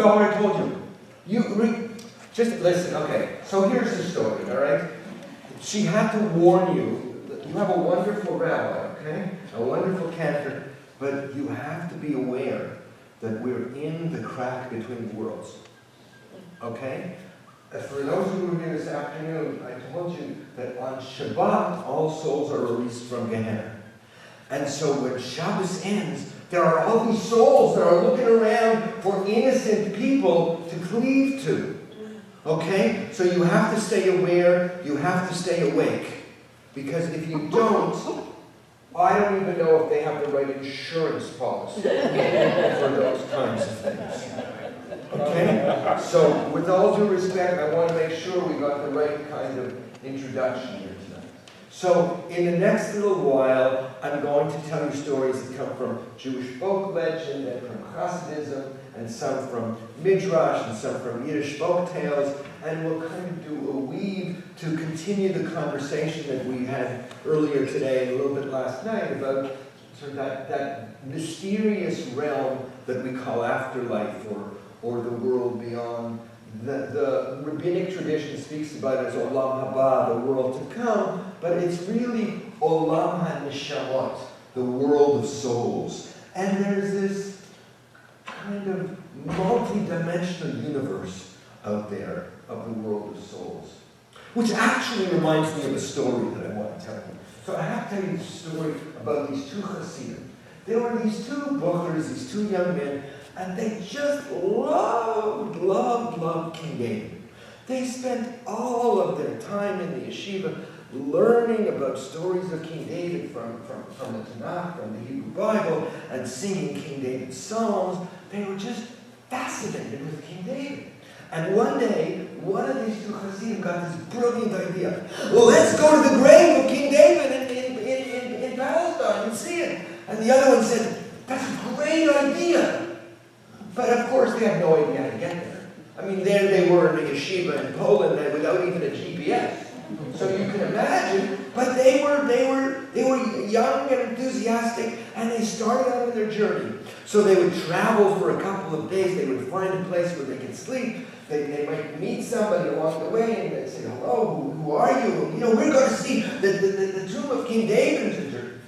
Oh, I told you. Just listen, okay. So here's the story, all right? She had to warn you that you have a wonderful rabbi, okay? A wonderful cantor, but you have to be aware that we're in the crack between the worlds, okay? For those of you who were here this afternoon, I told you that on Shabbat, all souls are released from Gehenna. And so when Shabbos ends, there are all these souls that are looking around for innocent people to cleave to. Okay? So you have to stay aware, you have to stay awake. Because if you don't, I don't even know if they have the right insurance policy for those kinds of things. Okay? So with all due respect, I want to make sure we got the right kind of introduction here tonight. So in the next little while, I'm going to tell you stories that come from Jewish folk legend and from Hasidism, and some from Midrash, and some from Yiddish folk tales, and we'll kind of do a weave to continue the conversation that we had earlier today and a little bit last night about sort of that mysterious realm that we call afterlife or the world beyond. The rabbinic tradition speaks about it as Olam Haba, the world to come, but it's really Olam HaNeshamot, the world of souls. And there's this kind of multi-dimensional universe out there of the world of souls, which actually reminds me of a story that I want to tell you. So I have to tell you the story about these two Hasidim. There were these two buchers, these two young men, and they just loved King David. They spent all of their time in the yeshiva learning about stories of King David from the Tanakh, from the Hebrew Bible, and singing King David's songs. They were just fascinated with King David. And one day, one of these two Hasidim got this brilliant idea. Well, let's go to the grave of King David in Palestine and see it. And the other one said, that's a great idea. But of course, they had no idea how to get there. I mean, there they were in a yeshiva in Poland without even a GPS. So you can imagine. But they were young and enthusiastic, and they started out on their journey. So they would travel for a couple of days. They would find a place where they could sleep. They might meet somebody along the way, and they'd say, "Hello, who are you? You know, we're going to see the tomb of King David in Jerusalem."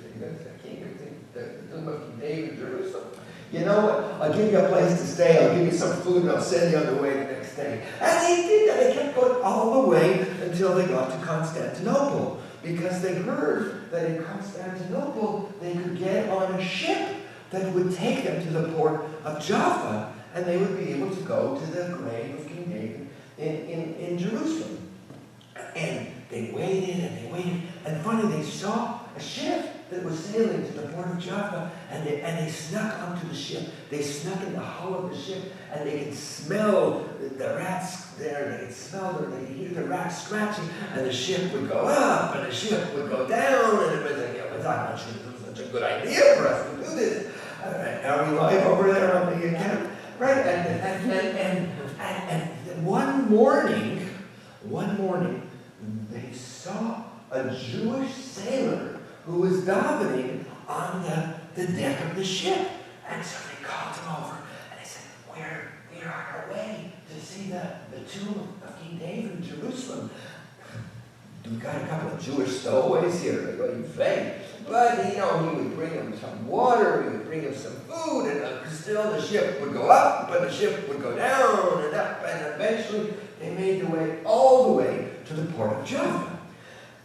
The tomb of King David in Jerusalem. You know what? I'll give you a place to stay. I'll give you some food, and I'll send you on the way the next day. And they did that. They kept going all the way until they got to Constantinople, because they heard that in Constantinople they could get on a ship that would take them to the port of Jaffa, and they would be able to go to the grave of King David in Jerusalem. And they waited, and finally they saw a ship that was sailing to the port of Jaffa, and they snuck onto the ship. They snuck in the hull of the ship, and they could smell the rats there. They could smell them. They could hear the rats scratching, and the ship would go up, and the ship would go down, and it was like, I'm not sure this was such a good idea for us to do this. Are we live over there on the account? Right? And one morning, they saw a Jewish sailor who was davening on the deck of the ship. And so they called him over, and they said, we're on our way to see the tomb of King David in Jerusalem. We've got a couple of Jewish stowaways here. They go, you fake. But, he would bring him some water, he would bring him some food, and still the ship would go up, but the ship would go down and up, and eventually they made their way all the way to the port of Jaffa.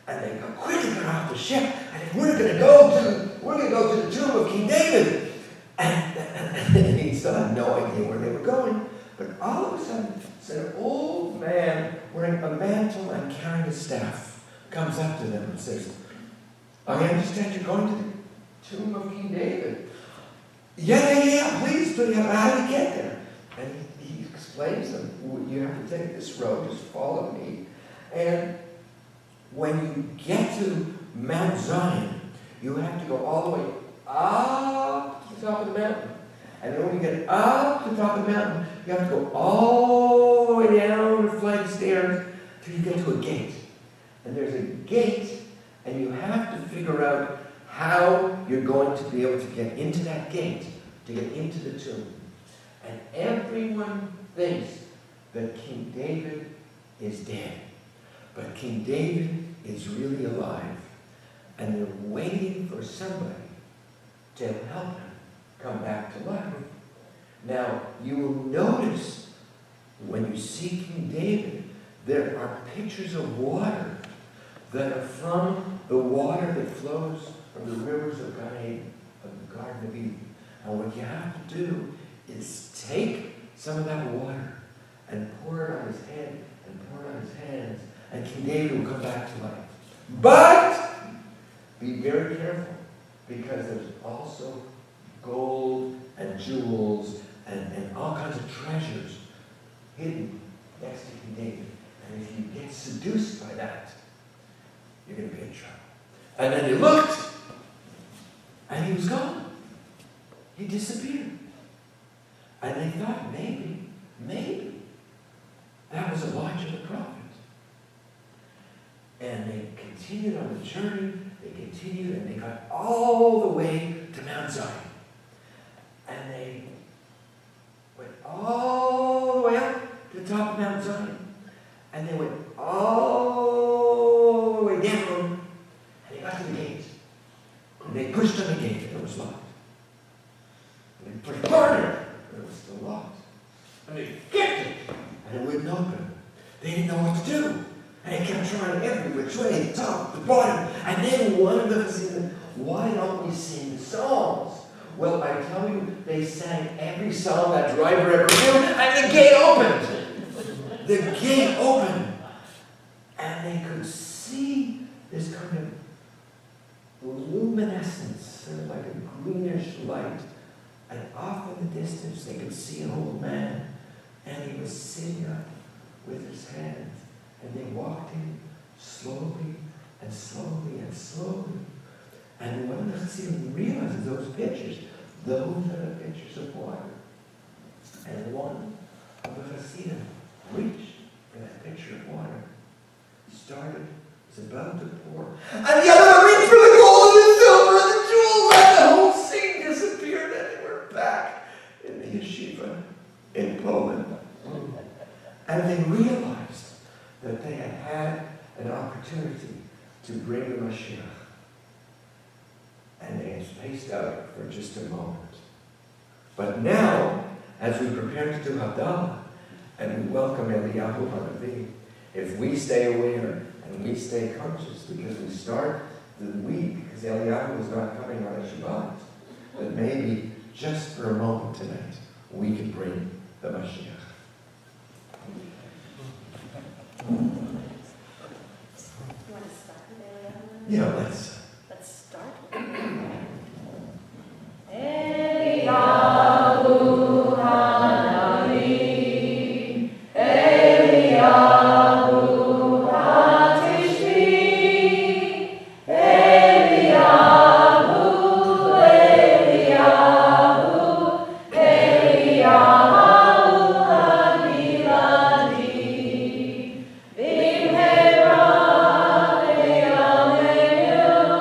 And they go, quickly get off the ship, and we're going to go to the tomb of King David. And he still had no idea where they were going. But all of a sudden, an old man wearing a mantle and carrying a staff comes up to them and says, I understand you're going to the tomb of King David. Yeah, please, but how do you get there? And he explains to them, you have to take this road, just follow me. And when you get to Mount Zion, you have to go all the way up to the top of the mountain. And then when you get up to the top of the mountain, you have to go all the way down a flight of stairs till you get to a gate. And there's a gate, and you have to figure out how you're going to be able to get into that gate, to get into the tomb. And everyone thinks that King David is dead. But King David is really alive. And they're waiting for somebody to help him come back to life. Now, you will notice when you see King David, there are pictures of water that are from the water that flows from the rivers of Garden of Eden. And what you have to do is take some of that water and pour it on his head and pour it on his hands, and King David will come back to life. But be very careful, because there's also gold and jewels and all kinds of treasures hidden next to King David. And if you get seduced by that, you're going to be in trouble. And then they looked, and he was gone. He disappeared. And they thought maybe, that was Elijah the prophet. And they continued on the journey, and they got all the way to Mount Zion. And they went all the way up to the top of Mount Zion. And they went all the way down, and they got to the gate. And they pushed on the gate, and it was locked. And they pushed harder, and it was still locked. And they kicked it, and it wouldn't open. They didn't know what to do. And they kept trying every which way, the top, the bottom. And then one of them said, why don't we sing songs? Well, I tell you, they sang every song that driver ever knew, and the gate opened. The gate opened. And they could see this kind of luminescence, sort of like a greenish light. And off in the distance, they could see an old man, and he was sitting up with his hands. And they walked in slowly and slowly and slowly. And one of them realizes those pictures, those are the pictures of water. And one of the Hasidim reached for that picture of water, started, was about to pour, and the other one reached for the gold and the silver and the jewels, and the whole scene disappeared, and they were back in the yeshiva in Poland. And they realized that they had had an opportunity to bring the Mashiach. And they had spaced out for just a moment. But now, as we prepare to do Havdalah, and we welcome Eliyahu Hanavi, if we stay aware and we stay conscious, because we start the week, because Eliyahu is not coming on a Shabbat, that maybe just for a moment tonight, we can bring the Mashiach. You want to start with Eliyahu? Yeah, let's start with Eliyahu Hanavi, Eliyahu Hatishbi, Eliyahu, Eliyahu, Eliyahu Hagiladi, Bimhera Eliyahu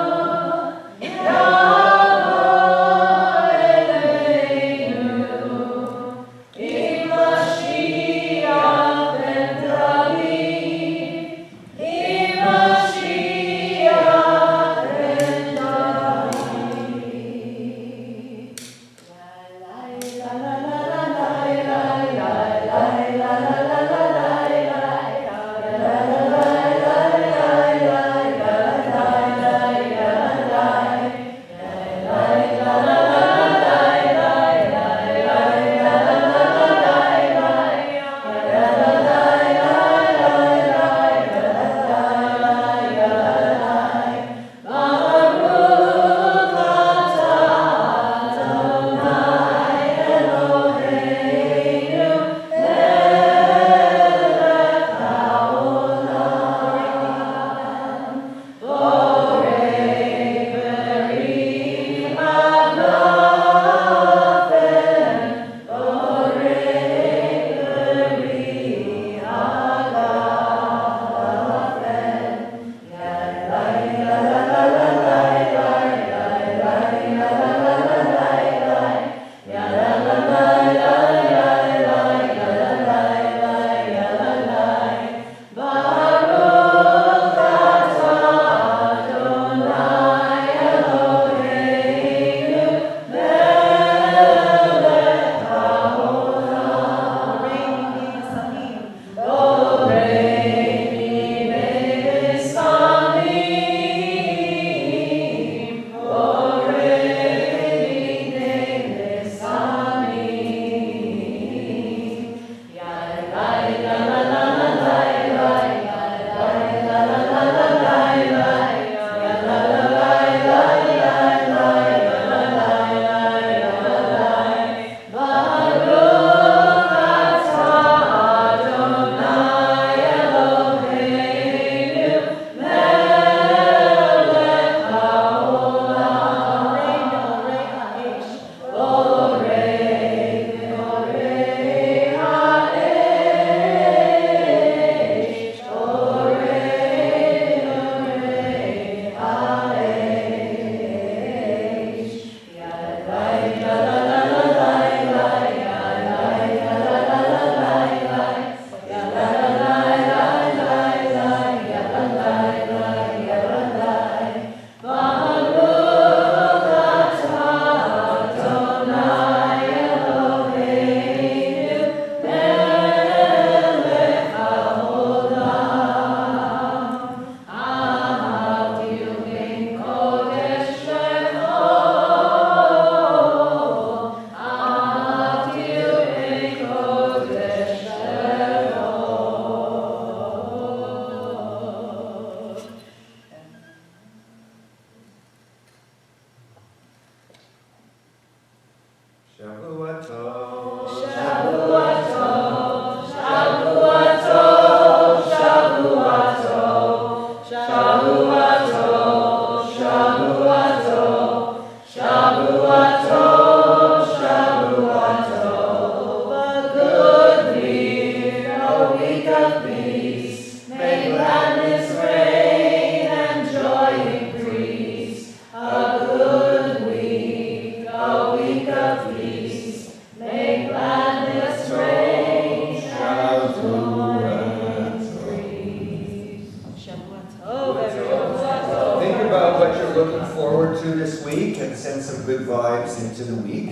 week and send some good vibes into the week.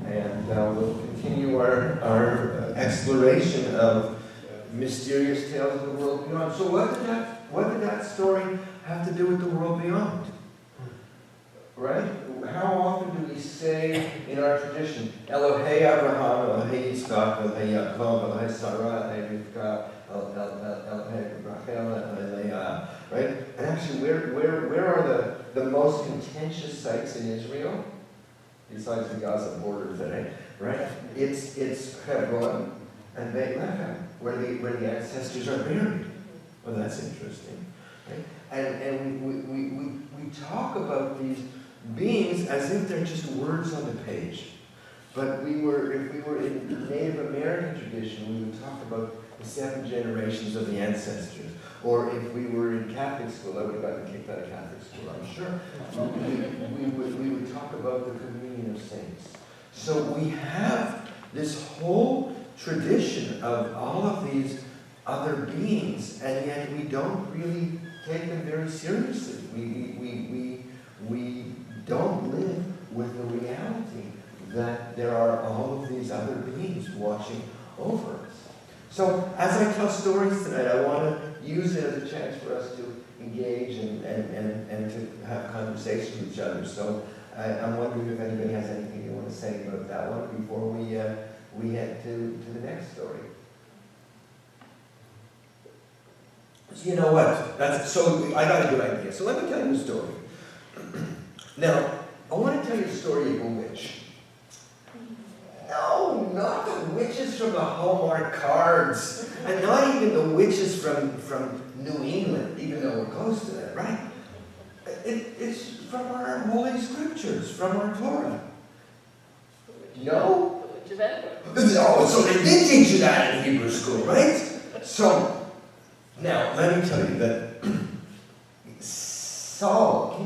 And we'll continue our exploration of mysterious tales of the world beyond. So what did that story have to do with the world beyond? Right? How often do we say in our tradition, Elohei Abraham, Elohei Yitzchak, Elohei Yaakov, Elohei Sarah, Elohei Rivka, Elohei Rachel, Elohei Leah, right? And actually, where are the most contentious sites in Israel? Besides the Gaza border today, right? It's Hebron and Beit Lechem, where the ancestors are buried. Well, that's interesting, right? And we talk about these beings as if they're just words on the page. But if we were in the Native American tradition, we would talk about the 7 generations of the ancestors. Or if we were in Catholic school, I would have gotten kicked out of Catholic school, I'm sure. We would talk about the communion of saints. So we have this whole tradition of all of these other beings, and yet we don't really take them very seriously. We don't live with the reality that there are all of these other beings watching over us. So as I tell stories tonight, I want to use it as a chance for us to engage and to have conversation with each other. So I'm wondering if anybody has anything they want to say about that one before we head to the next story. So you know what? So I got a good idea. So let me tell you a story. Now, I want to tell you a story of a witch. No, not the witches from the Hallmark cards, and not even the witches from New England, even though we're close to that, right? It's from our Holy Scriptures, from our Torah. No? Oh, so they did teach you that in Hebrew school, right? So, now, let me tell you that King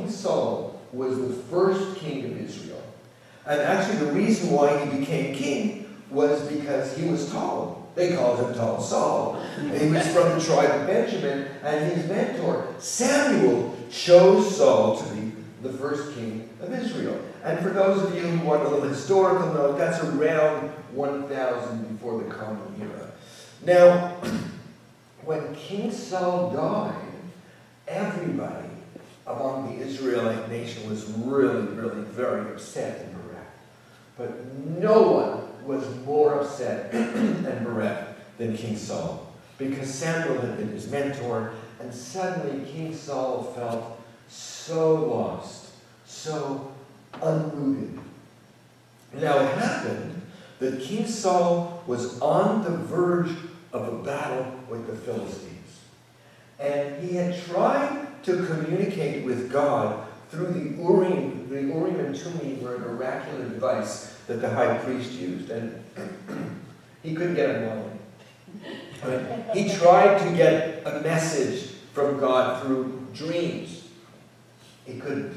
Saul, was the first king of Israel. And actually the reason why he became king was because he was tall. They called him Tall Saul. He was from the tribe of Benjamin, and his mentor, Samuel, chose Saul to be the first king of Israel. And for those of you who want a little historical note, that's around 1000 before the Common Era. Now, when King Saul died, everybody among the Israelite nation was really, really very upset and bereft. But no one was more upset and bereft than King Saul, because Samuel had been his mentor, and suddenly King Saul felt so lost, so unrooted. Now it happened that King Saul was on the verge of a battle with the Philistines. And he had tried to communicate with God through the Urim. The Urim and Tumim were an oracular device that the high priest used, and he couldn't get it going. He tried to get a message from God through dreams. He couldn't.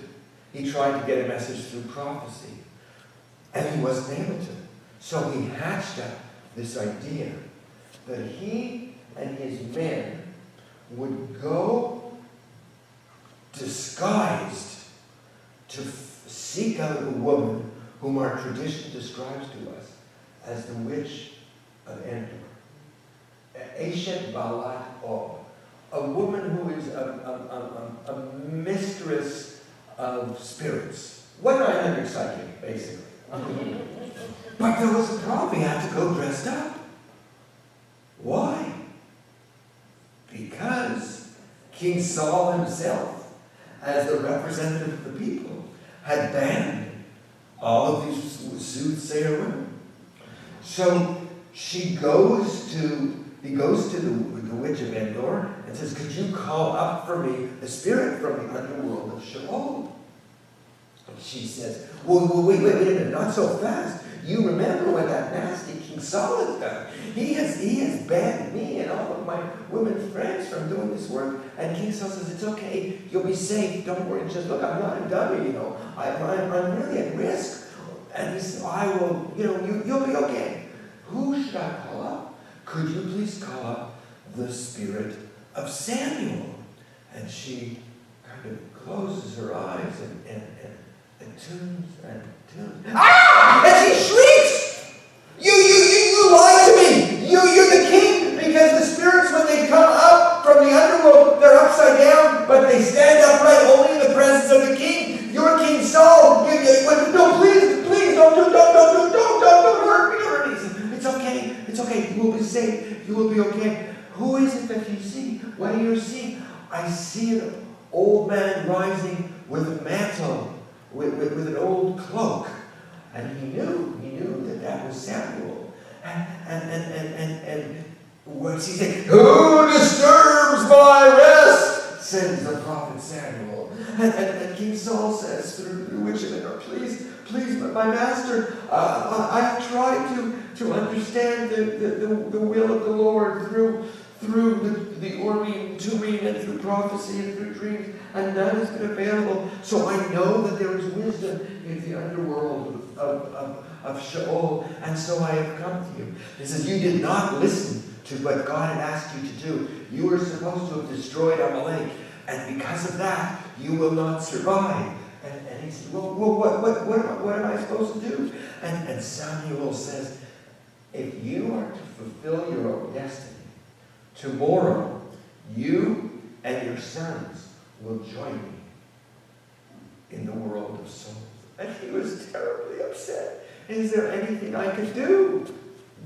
He tried to get a message through prophecy, and he wasn't able to. So he hatched up this idea that he and his men would go disguised to seek out a woman whom our tradition describes to us as the witch of Endor. Eshet Balat Og. A woman who is a mistress of spirits. 1-900 psychic, basically. But there was a problem. He had to go dressed up. Why? Because King Saul himself, as the representative of the people, had banned all of these soothsayer women. So he goes to the witch of Endor and says, "Could you call up for me a spirit from the underworld of Sheol?" And she says, "Well, wait a minute, not so fast. You remember what that nasty King Saul has done. He has banned me and all of my women friends from doing this work." And King Saul says, "It's okay. You'll be safe. Don't worry. Just look, I'm not a dummy, you know. I'm really at risk." And he says, "I will, you'll be okay." Who should I call up? "Could you please call up the spirit of Samuel?" And she kind of closes her eyes and tunes and tunes. Ah! And she shrieks! You lied to me! You're the king! Because the spirits, when they come up from the underworld, they're upside down, but they stand upright only in the presence of the king. You're King Saul. No, please, don't hurt me. It's okay. You will be safe. You will be okay. Who is it that you see? What do you see? I see an old man rising with a mantle, with an old cloak. And he knew that was Samuel. And what's he saying? Who disturbs my rest? Sends the prophet Samuel. And King Saul says through the witch of Endor, please, my master, I've tried to understand the will of the Lord through the Urim, Tumim, and through prophecy and through dreams, and none has been available. So I know that there is wisdom in the underworld of Sheol, and so I have come to you. He says, you did not listen to what God had asked you to do. You were supposed to have destroyed Amalek, and because of that, you will not survive. And he said, well, what am I supposed to do? And Samuel says, if you are to fulfill your own destiny, tomorrow you and your sons will join me in the world of souls. And he was terribly upset. Is there anything I can do?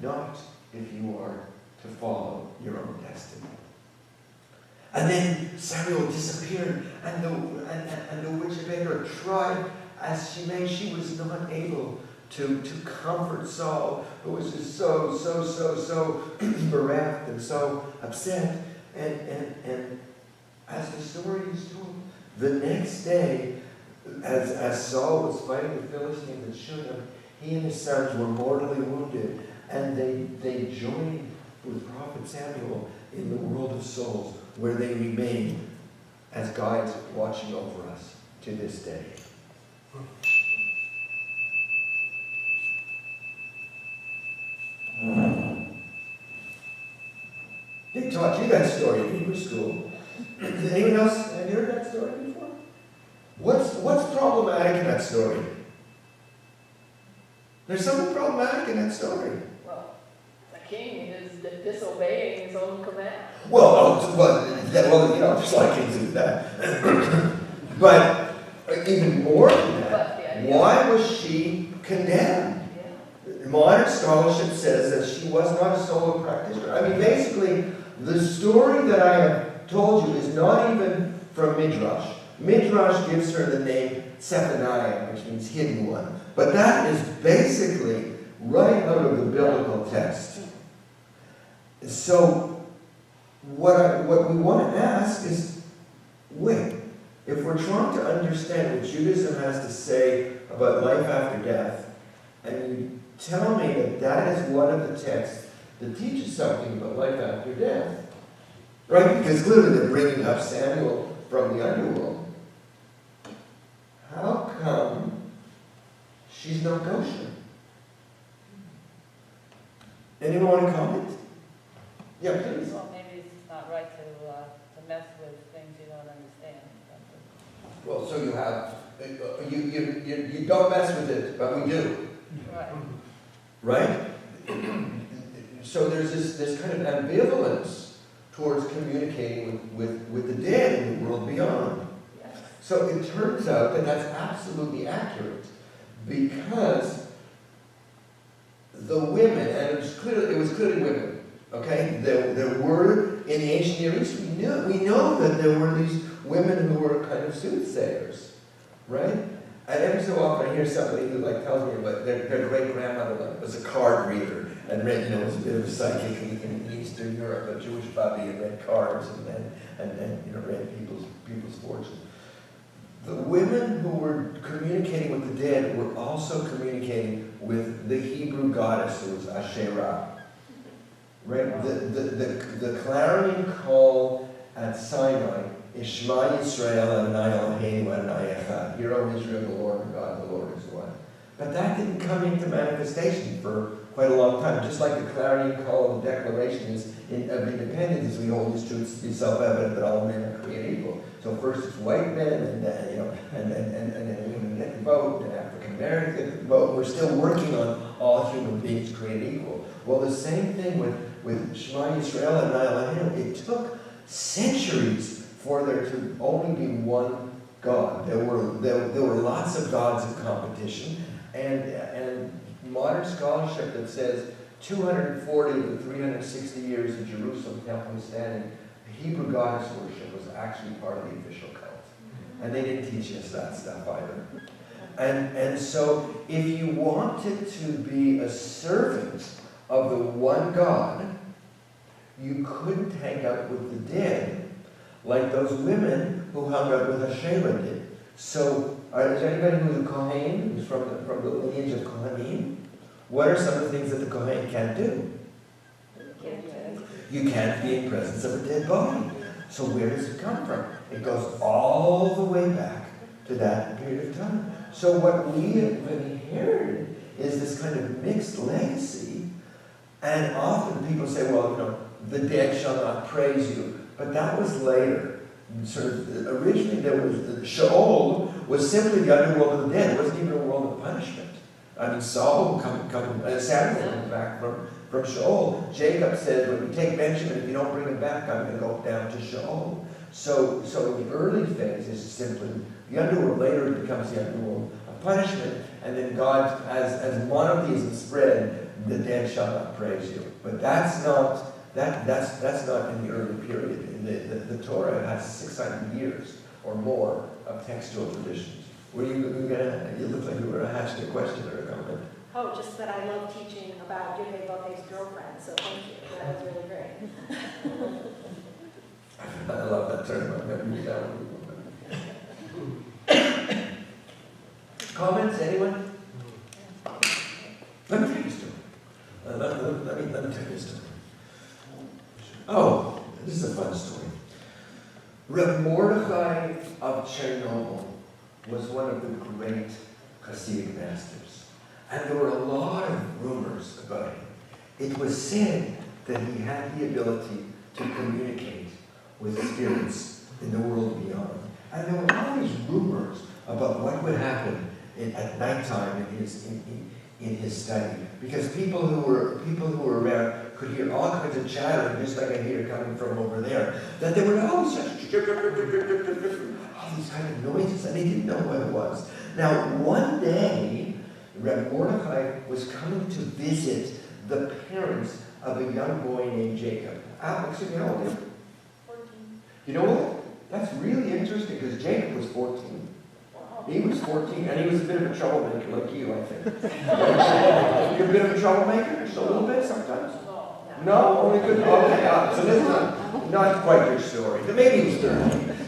Not if you are to follow your own destiny. And then Samuel disappeared, and the witch of Endor tried as she may. She was not able to comfort Saul, who was just so bereft and so upset. And as the story is told, the next day, as Saul was fighting the Philistines at Shunem, he and his sons were mortally wounded, and they joined with prophet Samuel in the world of souls, where they remain as guides watching over us to this day. They taught you that story in Hebrew school. Did anyone else have you heard that story before? What's problematic in that story? There's something problematic in that story. Well, the king is disobeying his own command. Well, there's a lot of kings who do that. But even more than that, why was she condemned? Yeah. Modern scholarship says that she was not a solo practitioner. I mean, basically, the story that I have told you is not even from Midrash. Midrash gives her the name Zephaniah, which means hidden one. But that is basically right out of the biblical text. So, what we want to ask is, wait, if we're trying to understand what Judaism has to say about life after death, and you tell me that is one of the texts that teaches something about life after death, right? Because clearly they're bringing up Samuel from the underworld. How come she's not kosher? Anyone want to comment? Yeah, please. Well, maybe it's not right to mess with things you don't understand. Well, so you have, you don't mess with it, but we do. Right. Right? So there's this kind of ambivalence towards communicating with the dead in the world beyond. Yes. So it turns out that that's absolutely accurate, because the women, and it was clearly women. Okay, there were in the ancient Near East. We know that there were these women who were kind of soothsayers, right? And every so often I hear somebody who tells me about their great grandmother was a card reader and read, was a bit of a psychic in Eastern Europe, a Jewish bubby, and read cards and read people's fortunes. The women who were communicating with the dead were also communicating with the Hebrew goddess who was Asherah. Right? The clarion call at Sinai is Shema Yisrael Adonai Eloheinu Adonai Echad. Hear, O Israel, the Lord our God, the Lord is one. But that didn't come into manifestation for quite a long time. Just like the clarion call of the Declaration of Independence, we hold these truths to be self-evident that all men are created equal. So first it's white men, and then women get the vote, and African Americans get the vote. We're still working on all human beings created equal. Well, the same thing with Shema Yisrael and Na'ilahenu. It took centuries for there to only be one God. There were lots of gods in competition, and modern scholarship that says 240 of the 360 years the Jerusalem temple was standing, Hebrew goddess worship was actually part of the official cult. And they didn't teach us that stuff either. And so if you wanted to be a servant of the one God, you couldn't hang out with the dead like those women who hung out with Hashem did. So is there anybody who's a Kohen, who's from the lineage of Kohanim? What are some of the things that the Kohen can't do? You can't be in presence of a dead body. So where does it come from? It goes all the way back to that period of time. So what we have inherited is this kind of mixed legacy. And often people say, well, the dead shall not praise you. But that was later. Sort of originally there was Sheol was simply the underworld of the dead. It wasn't even a world of punishment. I mean, Samuel comes back from Sheol. Jacob says, when we take Benjamin, if you don't bring him back, I'm going to go down to Sheol. So the early phase is simply the underworld. Later it becomes the underworld of punishment. And then God, as monotheism spread, the dead shall not praise you. But that's not in the early period. The Torah has 600 years or more of textual traditions. You look like you were asking a question or a comment. Oh, just that I love teaching about dybbukim girlfriend, so thank you. That was really great. I love that term. I'm going to use that one. Comments, anyone? Let me tell you a story. Let me tell you a story. Oh, this is a fun story. Reb Mordechai of Chernobyl was one of the great Hasidic masters. And there were a lot of rumors about him. It was said that he had the ability to communicate with spirits in the world beyond. And there were all these rumors about what would happen at nighttime in his study. Because people who were around could hear all kinds of chattering, just like I hear coming from over there. That there were always all these kind of noises, and they didn't know what it was. Now, one day, Reb Mordechai was coming to visit the parents of a young boy named Jacob. Excuse me, how old are you? 14. You know what? That's really interesting, because Jacob was 14. He was 14, and he was a bit of a troublemaker like you, I think. You're a bit of a troublemaker? Just a little bit sometimes? No? Only good? Okay, so this is not quite your story. But maybe he was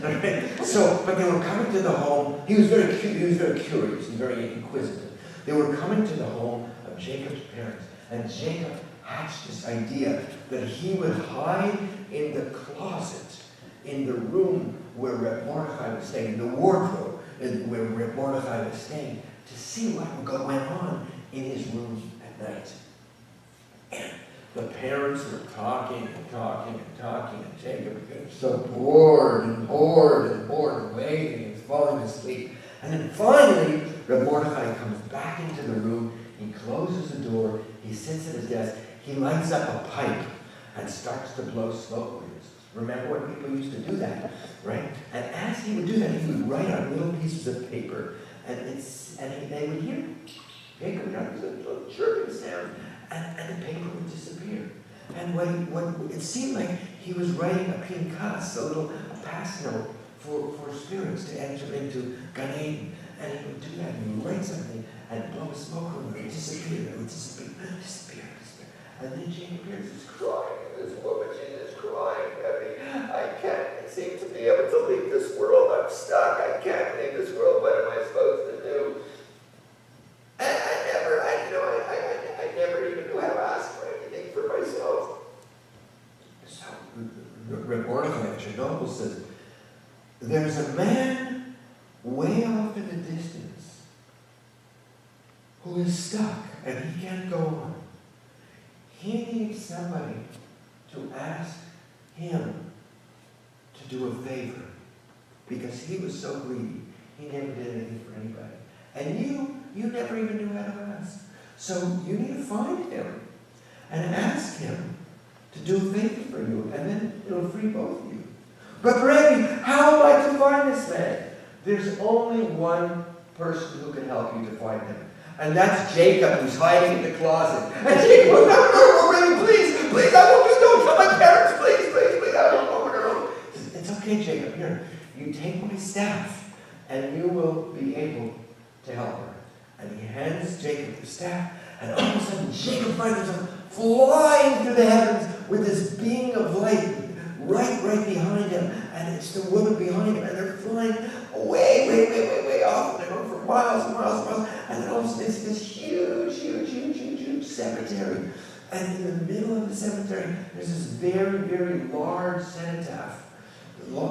13. So, but they were coming to the home. He was very curious and very inquisitive. They were coming to the home of Jacob's parents, and Jacob hatched this idea that he would hide in the closet in the room where Reb Mordechai was staying, in the wardrobe where Reb Mordechai was staying, to see what went on in his room at night. And the parents were talking, and Jacob was so bored and waiting and falling asleep. And then finally, Reb Mordechai comes back into the room, he closes the door, he sits at his desk, he lights up a pipe and starts to blow smoke rings. Remember when people used to do that, right? And as he would do that, he would write on little pieces of paper, and they would hear Jacob would have this little chirping sound, and the paper would disappear. And what it seemed like he was writing a pinkas, a pass note for spirits to enter into Gan Eden. And he would do that, and he would write something and blow a smoke ring, it would disappear. And then Jacob hears this crying, and this woman, she is crying, I can't seem to be able to leave this world, I'm stuck, I can't leave this world, what am I supposed to do? And I never even knew how to ask for anything for myself. So, Reb Mordechai of Chernobyl says, there's a man way off in the distance who is stuck, and he can't go on. He needs somebody to ask him to do a favor. Because he was so greedy, he never did anything for anybody. And you never even knew how to ask. So you need to find him and ask him to do a favor for you, and then it'll free both of you. But Rebbe, how am I to find this man? There's only one person who can help you to find him. And that's Jacob, who's hiding in the closet. And Jacob goes, no, Rebbe, please, I won't do, don't tell my parents, please, I don't know. It's okay, Jacob, here. You take my staff, and you will be able to help her. And he hands Jacob the staff, and all of a sudden Jacob finds himself flying through the heavens with this being of light right behind him. And it's the woman behind him, and they're flying way off. They're going for miles and miles. And then all of a sudden it's this huge cemetery. And in the middle of the cemetery, there's this very large cenotaph.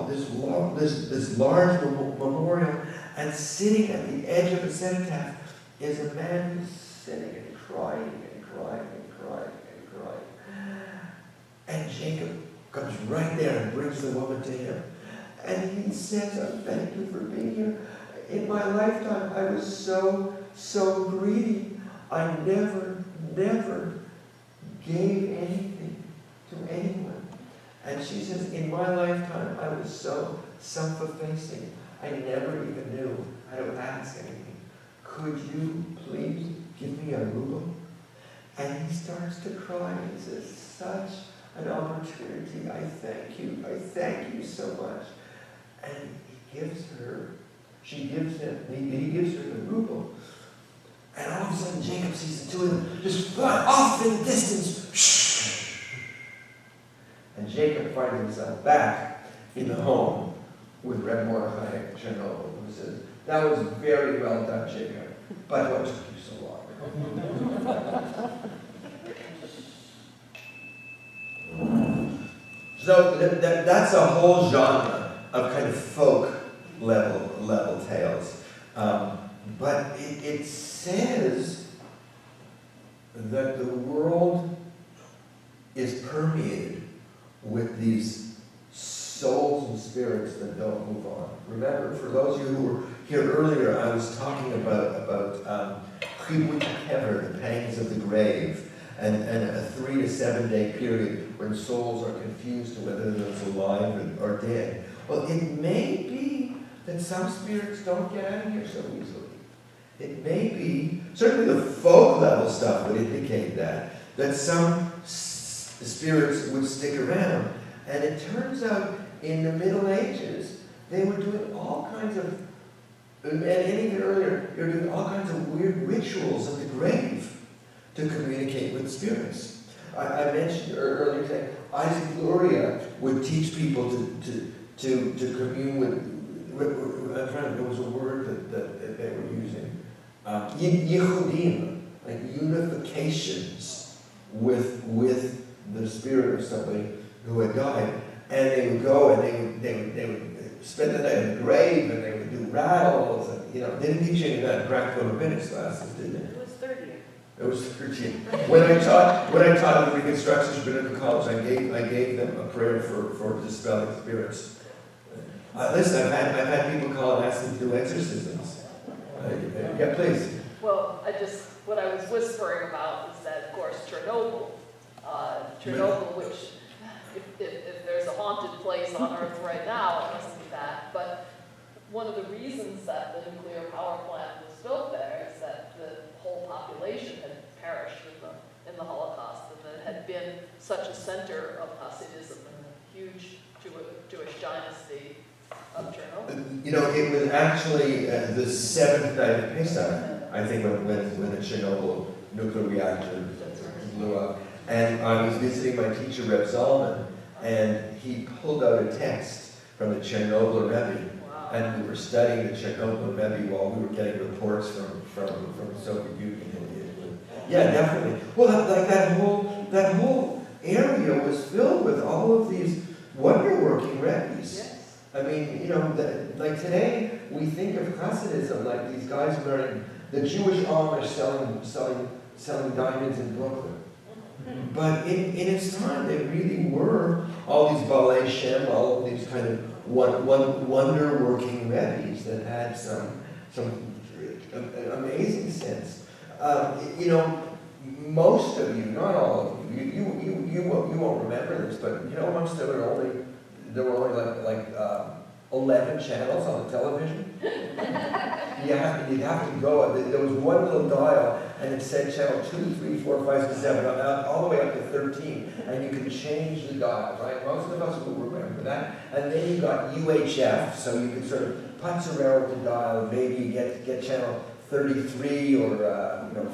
This large memorial, and sitting at the edge of the cenotaph is a man who's sitting and crying. And Jacob comes right there and brings the woman to him. And he says, "Oh, thank you for being here. In my lifetime, I was so greedy. I never gave anything to anyone." And she says, "In my lifetime, I was so self-effacing. I never even knew how to ask anything. Could you please give me a ruble?" And he starts to cry. He says, "Such an opportunity. I thank you so much." And he gives her the ruble. And all of a sudden, Jacob sees the two of them just fly off in the distance. And Jacob finds himself back in the home with Reb Mordechai Chernobyl, who says, "That was very well done, Jacob, but what took you so long?" So that's a whole genre of kind of folk level tales. But it says that the world is permeated with these souls and spirits that don't move on. Remember, for those of you who were here earlier, I was talking about the pangs of the grave, and a 3 to 7 day period when souls are confused to whether they're alive or dead. Well, it may be that some spirits don't get out of here so easily. It may be, certainly the folk level stuff would indicate that some spirits would stick around. And it turns out in the Middle Ages, they were doing all kinds of, and even earlier, they were doing all kinds of weird rituals at the grave to communicate with spirits. I mentioned earlier that Isaac Luria would teach people to commune with, I'm trying to, there was a word that they were using, yichudim, like unifications with the spirit of somebody who had died. And they would go and they would spend the night in the grave, and they would do rattles, and they didn't teach any of that in practical rabbinics classes, did they? It was 30. It was 13. When I taught at the Reconstruction Rabbinical College, I gave them a prayer for dispelling spirits. Listen, I've had people call and ask them to do exorcisms. Yeah, please. Well, what I was whispering about is that, of course, Chernobyl, which, if there's a haunted place on Earth right now, it must be that. But one of the reasons that the nuclear power plant was built there is that the whole population had perished in the Holocaust, and it had been such a center of Hasidism and a huge Jewish dynasty of Chernobyl. It was actually the 7th night of Pesach, I think, when the Chernobyl nuclear reactor blew up. And I was visiting my teacher, Reb Zalman, and he pulled out a text from the Chernobyl Rebbe. Wow. And we were studying the Chernobyl Rebbe while we were getting reports from the Soviet Union. Yeah, definitely. Well, like that whole area was filled with all of these wonder-working Rebbes. Yes. I mean, like today, we think of Hasidism like these guys wearing the Jewish Amish selling diamonds in Brooklyn. But in its time, they really were all these balei shem, all these kind of wonder-working rebbes that had some amazing sense. You know, most of you, not all of you, you won't remember this, but you know, once there were only like 11 channels on the television. You'd have to go. There was one little dial, and it said channel 2, 3, 4, 5, 6, 7, all the way up to 13, and you could change the dial, right? Most of us will remember that. And then you got UHF, so you could sort of punch around with the dial, and maybe you get channel 33 or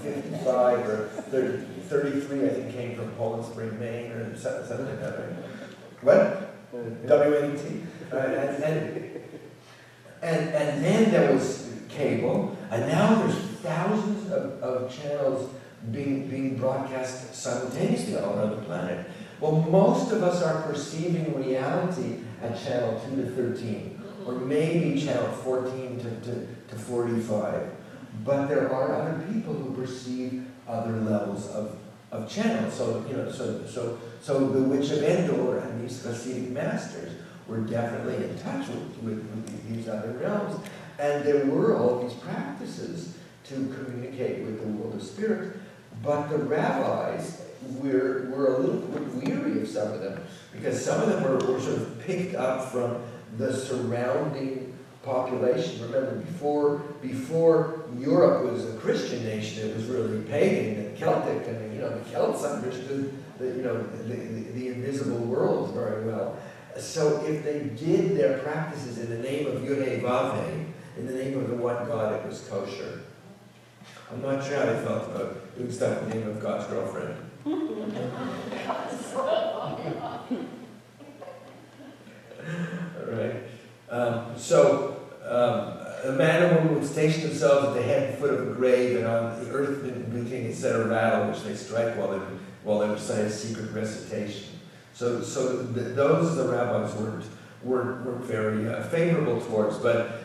55 or 33. I think came from Poland Spring, Maine, or something like that, right? What? WNT. And then there was cable, and now there's thousands of channels being broadcast simultaneously all around the planet. Well, most of us are perceiving reality at channel 2 to 13, or maybe channel 14 to 45. But there are other people who perceive other levels of channels. So so the Witch of Endor and these Hasidic masters were definitely in touch with these other realms. And there were all these practices to communicate with the world of spirit, but the rabbis were a little bit weary of some of them, because some of them were sort of picked up from the surrounding population. Remember, before Europe was a Christian nation, it was really pagan and Celtic, and the Celts understood the invisible world very well. So if they did their practices in the name of Yud-Heh-Vav-Heh, in the name of the one God, it was kosher. I'm not sure how they felt about doing stuff in the name of God's girlfriend. All right. A man and woman would station themselves at the head and foot of a grave, and on the earth between a set of rattle, which they strike while they recite a secret recitation. So those the rabbis weren't very favorable towards, but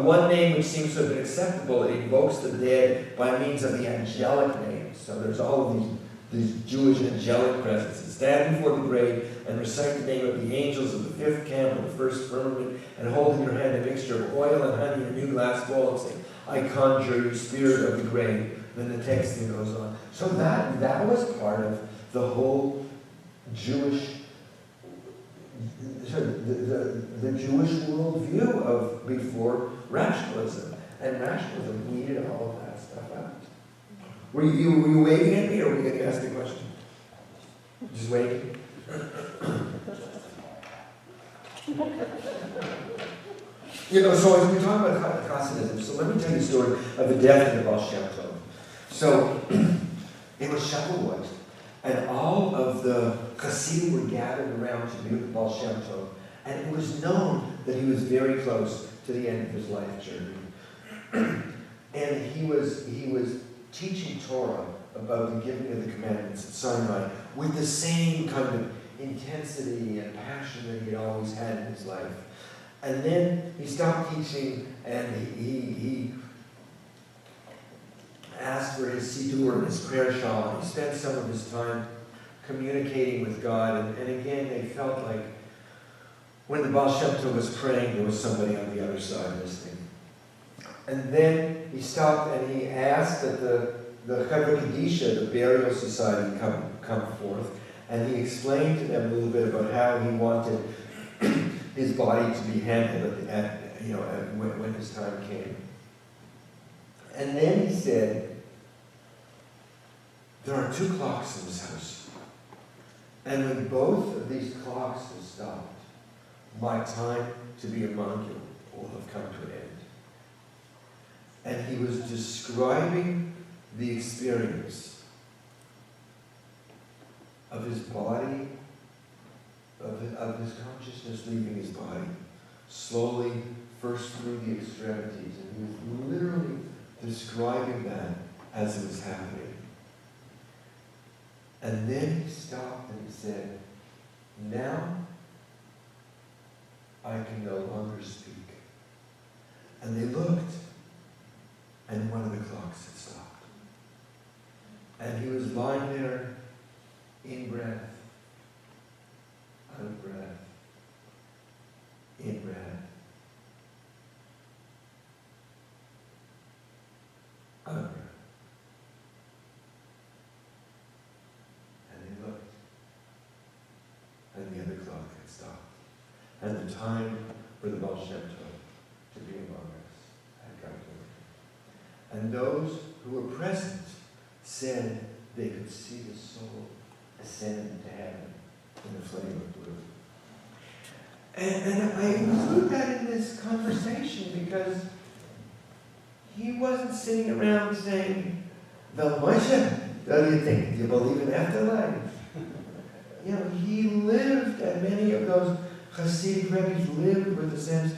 one name which seems to have been acceptable, it invokes the dead by means of the angelic names. So there's all of these Jewish angelic presences. Stand before the grave and recite the name of the angels of the fifth camp of the first firmament, and hold in your hand a mixture of oil and honey in a new glass bowl, and say, I conjure you, spirit of the grave. Then the text goes on. So that was part of the whole Jewish, the Jewish worldview of before rationalism. And rationalism weeded all of that stuff out. Were you waving at me, or were you going to ask me a question? Just waving? So as we talk about Hasidism, so let me tell you the story of the death of the Baal Shem Tov. So it was Shavuot, and all of the Hasidim were gathered around to meet with Baal Shem Tov, and it was known that he was very close to the end of his life journey. And he was teaching Torah about the giving of the commandments at Sinai with the same kind of intensity and passion that he had always had in his life. And then he stopped teaching, and he asked for his siddur and his prayer shawl, and he spent some of his time communicating with God. And again, they felt like when the Baal Shem Tov was praying, there was somebody on the other side listening. And then he stopped and he asked that the Chevra Kadisha, the burial society, come forth. And he explained to them a little bit about how he wanted his body to be handled when his time came. And then he said, there are 2 clocks in this house. And when both of these clocks have stopped, my time to be among you will have come to an end. And he was describing the experience of his body, of his consciousness leaving his body, slowly, first through the extremities. And he was literally describing that as it was happening. And then he stopped and he said, now I can no longer speak. And they looked, and one of the clocks had stopped. And he was lying there In breath. Out breath. In breath. Out breath. And he looked. And the other clock had stopped. And the time for the Baal Shem Tov to be among us had come to an end. And those who were present said they could see the soul ascend to heaven in a flame of blue. And I include that in this conversation because he wasn't sitting around saying, "Well, Moshe, what do you think? Do you believe in afterlife?" You know, he lived, and many of those Hasidic rabbis lived with the sense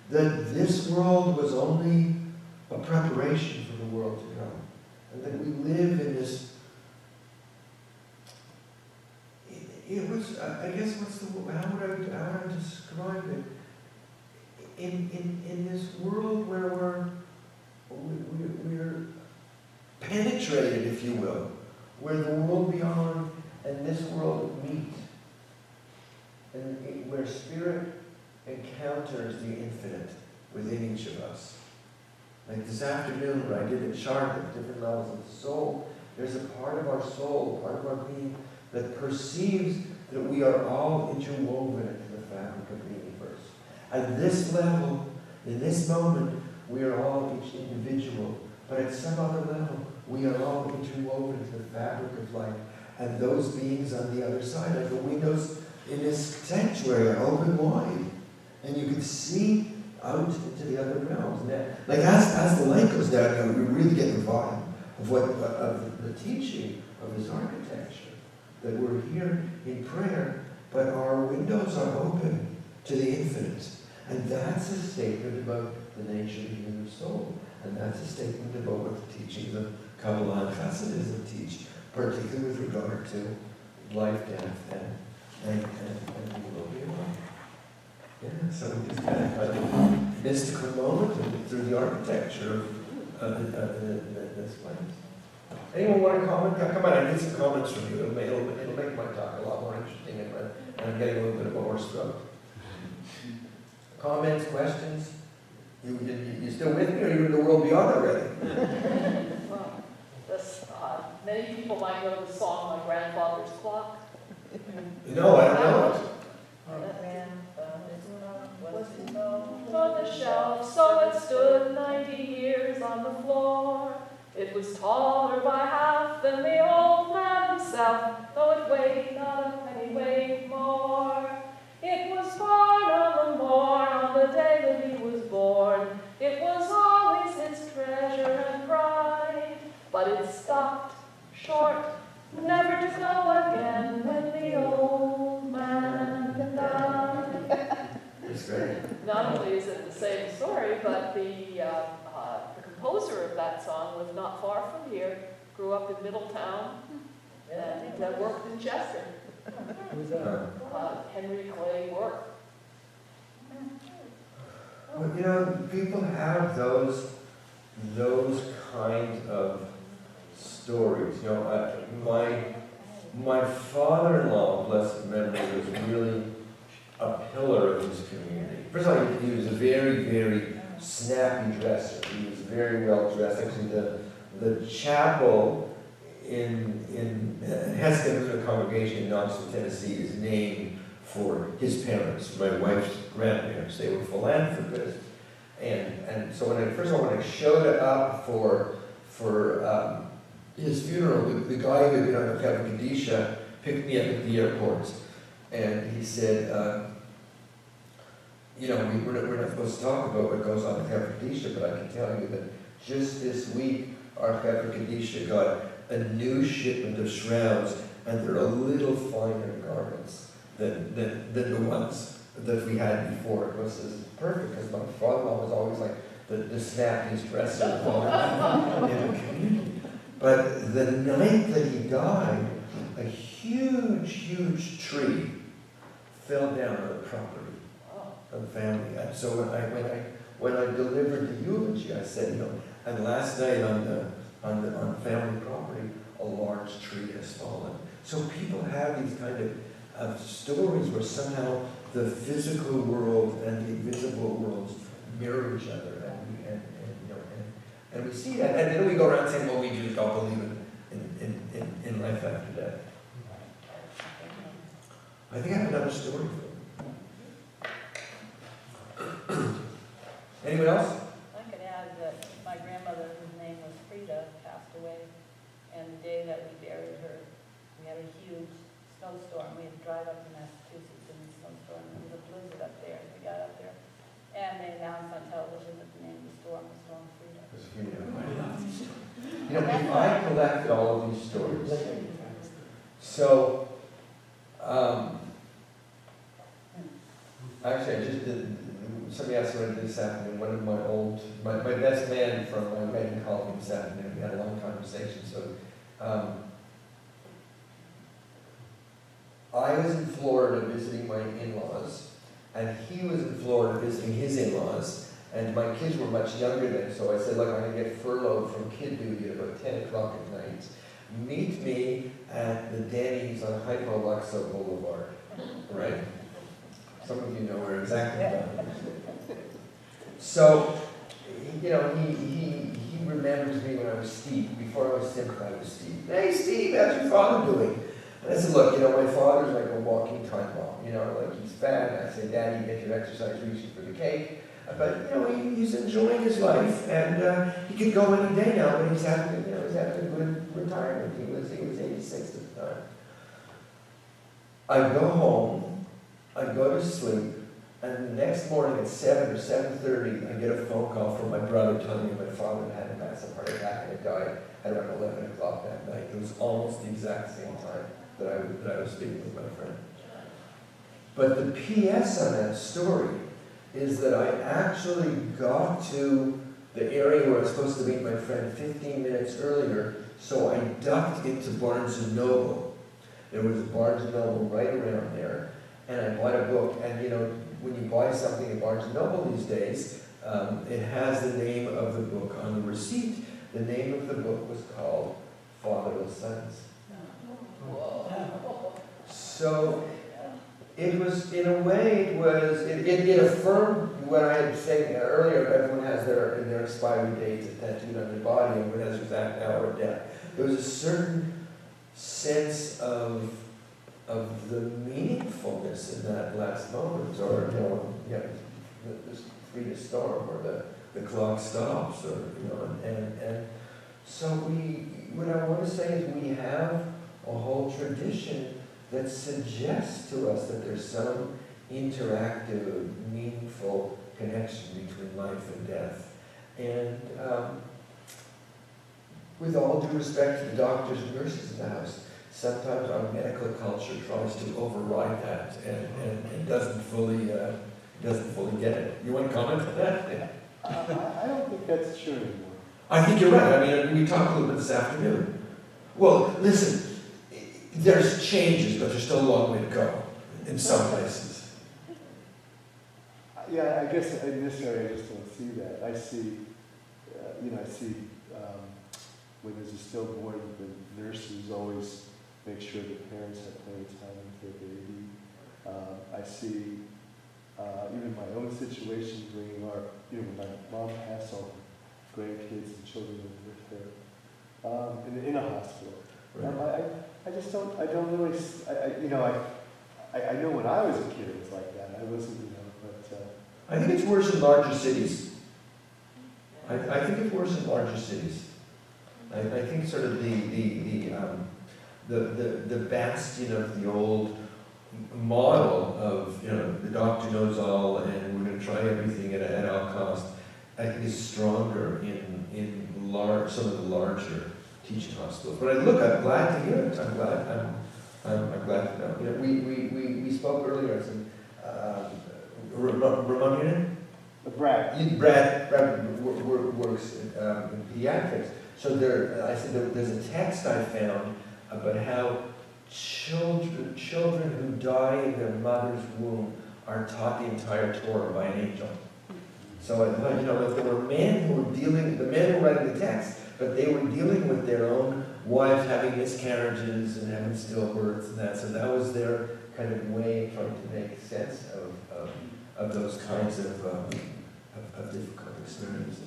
that this world was only a preparation for the world to come. And that we live in this, it was, I guess, how would I describe it? In this world where we're penetrated, if you will, where the world beyond and this world meet, and where spirit encounters the infinite within each of us. Like this afternoon, where I did a chart of different levels of the soul, there's a part of our soul, part of our being, that perceives that we are all interwoven into the fabric of the universe. At this level, in this moment, we are all each individual, but at some other level, we are all interwoven into the fabric of life. And those beings on the other side, like the windows in this sanctuary, are open wide. And you can see out into the other realms. And that, like as the light goes down, we really get the vibe of the teaching of this architecture. That we're here in prayer, but our windows are open to the infinite. And that's a statement about the nature of the human soul. And that's a statement about what the teachings of Kabbalah and Hasidism teach, particularly with regard to life, death, and the world beyond. Yeah, so we just had a mystical moment through the architecture of this place. Anyone want to comment? Yeah, come on, I need some comments from you. It'll make my talk a lot more interesting, and I'm getting a little bit of a hoarse throat. Comments, questions? You still with me, or are you in the world beyond already? Well, many people might know the song "My Grandfather's Clock." No, I don't know it. On the shelf, so it stood 90 years on the floor. It was taller by half than the old man himself, though it weighed not a pennyweight more. It was born on the morn, on the day that he was born. It was always his treasure and pride, but it stopped short, never to go again when the old man died. It's great. Not only is it the same story, but the composer of that song was not far from here, grew up in Middletown, and worked in Chester. Henry Clay Work. Well, you know, people have those kind of stories. You know, my father-in-law, blessed memory, was really a pillar of his community. First of all, he was a very, very snappy dresser. He was very well dressed. Actually, the chapel in Heston congregation in Knoxville, Tennessee, is named for his parents, my wife's grandparents. They were philanthropists, and so when I showed up for his funeral, the guy who had been on the Kevin Kadisha picked me up at the airport, and he said, you know, we're not supposed to talk about what goes on in Kevin Kadisha, but I can tell you that just this week, our Kevin Kadisha got a new shipment of shrouds, and they're a little finer garments than the ones that we had before. It was perfect, because my father-in-law was always like the snappiest dresser of all in the community. But the night that he died, a huge, huge tree fell down on the property of the family. And so when I delivered the eulogy, I said, you know, and last night on family property, a large tree has fallen. So people have these kind of stories where somehow the physical world and the invisible worlds mirror each other, and we see that, and then we go around saying, well, we just don't believe in life after death. I think I have another story for you. Anyone else? I could add that my grandmother, whose name was Frida, passed away, and the day that we buried her, we had a huge snowstorm. We had to drive up to Massachusetts in the snowstorm, and there was a blizzard up there. We got up there, and they announced on television that the name of the storm was Storm Frida. You know, I collected all of these stories. So, actually, I just did. Somebody asked me what I did this afternoon. One of my best man from Megan called me this afternoon. We had a long conversation. So, I was in Florida visiting my in-laws, and he was in Florida visiting his in-laws. And my kids were much younger then, so I said, look, I'm going to get furloughed from kid duty at about 10 o'clock at night. Meet me at the Denny's on Hypoluxo Boulevard, right? Some of you know where exactly that is. So, you know, he remembers me when I was Steve. Before I was Simcha, I was Steve. Hey, Steve, how's your father doing? And I said, look, you know, my father's like a walking time bomb. You know, like he's fat. And I said, Daddy, get your exercise reaching for the cake. But, you know, he's enjoying his life, and he could go any day now, but he's having a good retirement. He was 86 at the time. I'd go home, I'd go to sleep, and the next morning at 7 or 7:30, I get a phone call from my brother telling me my father had a massive heart attack and had died at around 11 o'clock that night. It was almost the exact same time that I was speaking with my friend. But the PS on that story is that I actually got to the area where I was supposed to meet my friend 15 minutes earlier, so I ducked into Barnes & Noble. There was a Barnes & Noble right around there, and I bought a book. And you know, when you buy something at Barnes & Noble these days, it has the name of the book on the receipt. The name of the book was called Fatherless Sons. So it was, in a way, it affirmed what I had said earlier. Everyone has their expiry dates tattooed on their body, and everyone has their exact hour of death. There was a certain sense of the meaningfulness in that last moment, or this Frida storm, or the clock stops, or and so what I want to say is we have a whole tradition that suggests to us that there's some interactive, meaningful connection between life and death. And with all due respect to the doctors and nurses in the house, sometimes our medical culture tries to override that and doesn't fully get it. You want to comment on that? I don't think that's true anymore. I think you're right. I mean, we talked a little bit this afternoon. Well, listen. There's changes, but there's still a long way to go in some places. Yeah, I guess in this area I just don't see that. I see, when there's a stillborn, the nurses always make sure the parents have plenty of time with their baby. I see, even my own situation, bringing when my mom passed, all her grandkids and children with her in a hospital. Right. I don't really, I know when I was a kid it was like that. I wasn't, but... I think it's worse in larger cities. I think it's worse in larger cities. I think sort of the bastion of the old model of, the doctor knows all and we're going to try everything at all cost, I think is stronger in some of the larger teaching hospitals. But I'm glad to hear it. I'm glad to know. We spoke earlier. I said, Ramon, your name? Brad. Brad works in pediatrics. So I said there's a text I found about how children who die in their mother's womb are taught the entire Torah by an angel. So if there were men who were the men who were writing the text, but they were dealing with their own wives having miscarriages and having stillbirths and that, so that was their kind of way of trying to make sense of those kinds of difficult experiences.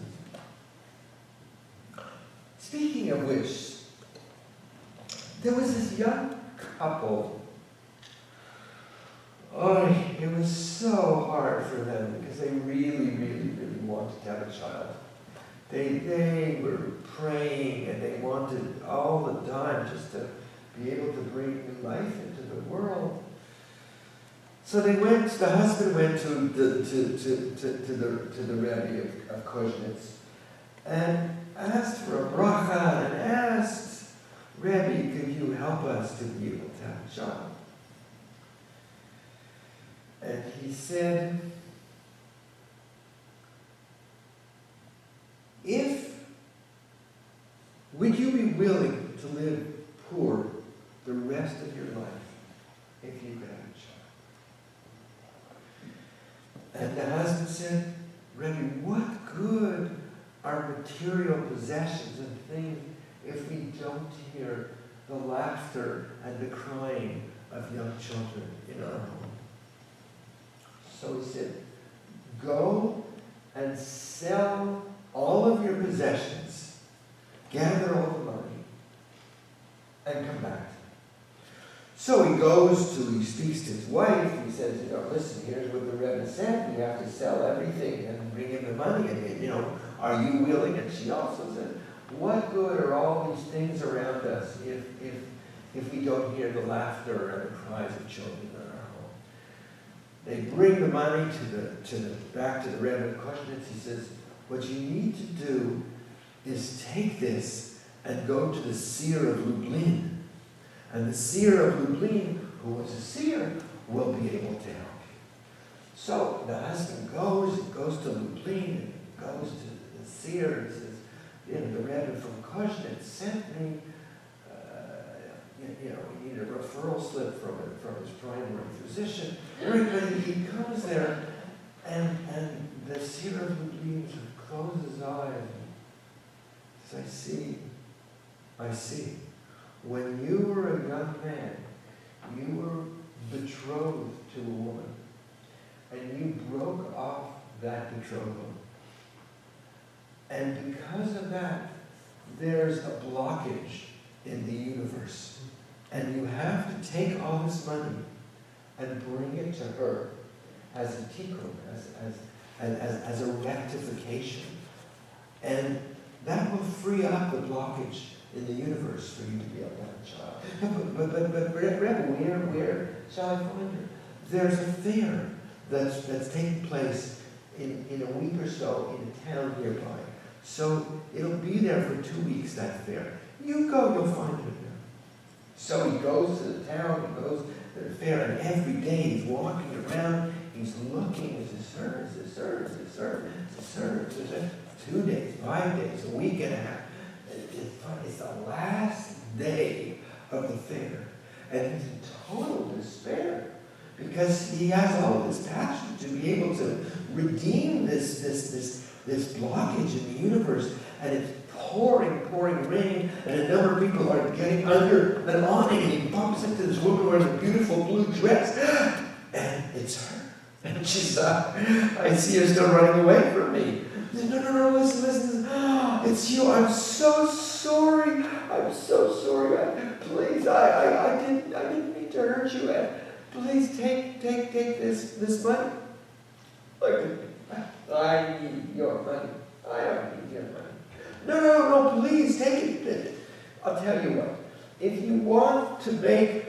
Speaking of which, there was this young couple. Oh, it was so hard for them because they really, really, really wanted to have a child. They were praying and they wanted all the time just to be able to bring new life into the world. So the husband went to the Rebbe of Kutnick and asked for a bracha and asked, Rebbe, could you help us to be able to have a child? And he said, would you be willing to live poor the rest of your life if you could have a child? And the husband said, Rebbe, what good are material possessions and things if we don't hear the laughter and the crying of young children in our home? So he said, go and sell all of your possessions, gather all the money, and come back. So he speaks to his wife, he says, listen, here's what the Rebbe said, we have to sell everything and bring in the money, and are you willing? And she also said, what good are all these things around us if we don't hear the laughter and the cries of children in our home? They bring the money back to the Rebbe of Kutnick. He says, what you need to do is take this and go to the seer of Lublin. And the seer of Lublin, who was a seer, will be able to help you. So the husband goes to Lublin, and goes to the seer and says, the Rebbe from Kutnick sent me, we need a referral slip from his primary physician. Everybody, he comes there, and the seer of Lublin closes his eyes and says, I see. When you were a young man, you were betrothed to a woman, and you broke off that betrothal. And because of that, there's a blockage in the universe. And you have to take all this money and bring it to her as a tikkun, as a rectification. And that will free up the blockage in the universe for you to be able to have a child. But Rebbe, where shall I find her? There's a fair that's taking place in a week or so in a town nearby. So it'll be there for 2 weeks, that fair. You go, you'll find her there. So he goes to the town, he goes to the fair, and every day he's walking around, he's looking, is this her, is this her, is this her, is this her, is this her? 2 days, 5 days, a week and a half. It's the last day of the fair, and he's in total despair because he has all this passion to be able to redeem this blockage in the universe, and it's pouring rain, and a number of people are getting under an awning, and he bumps into this woman wearing a beautiful blue dress, and it's her. And she's, I see her still running away from me. No, listen, it's you. I'm so sorry. Please, I didn't mean to hurt you. Please take this money. I need your money. I don't need your money. No, please take it. I'll tell you what. If you want to make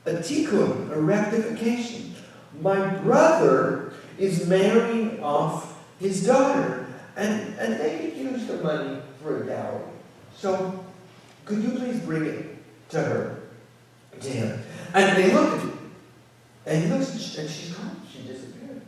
a tikkun, a rectification, my brother is marrying off his daughter, and they could use the money for a dowry. So, could you please bring it to her, to him? And they look at it, and he looks, and she's gone. She disappeared.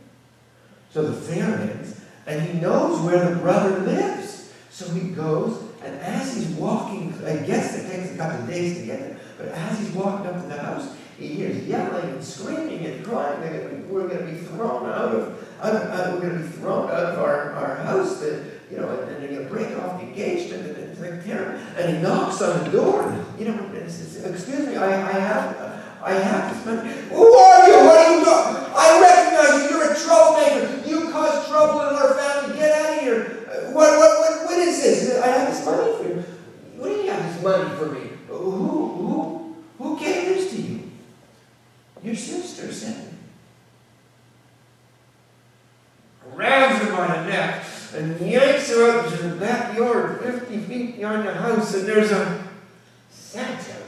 So the fair ends, and he knows where the brother lives. So he goes, and as he's walking, I guess it takes a couple of days to get there, but as he's walking up to the house, he hears yelling and screaming and crying. We're going to be thrown out of our house, and they're going to break off the engagement. And And he knocks on the door. You know, excuse me, I have this money. Who are you? What are you doing? I recognize you. You're a troublemaker. You caused trouble in our family. Get out of here. What is this? I have this money for you. What do you have this money for me? Who gave this to you? Your sister sent me. Grabs her by the neck and yanks her out into the backyard, 50 feet behind the house, and there's a cemetery.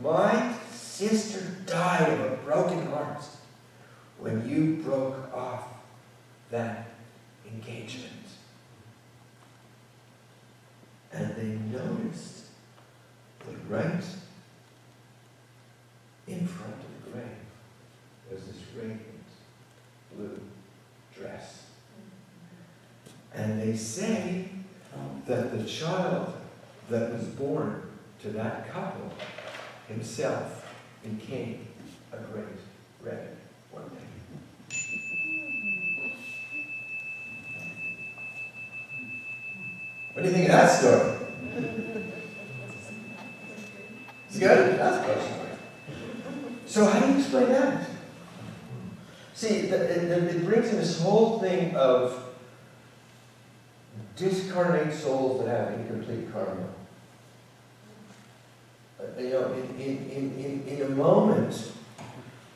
My sister died of a broken heart when you broke off that engagement. And they noticed that right in front of the grave was this radiant blue dress. And they say that the child that was born to that couple himself became a great rebbe one day. What do you think of that story? It's good? That's close. So how do you explain that? See, it brings in this whole thing of discarnate souls that have incomplete karma. You know, in a moment,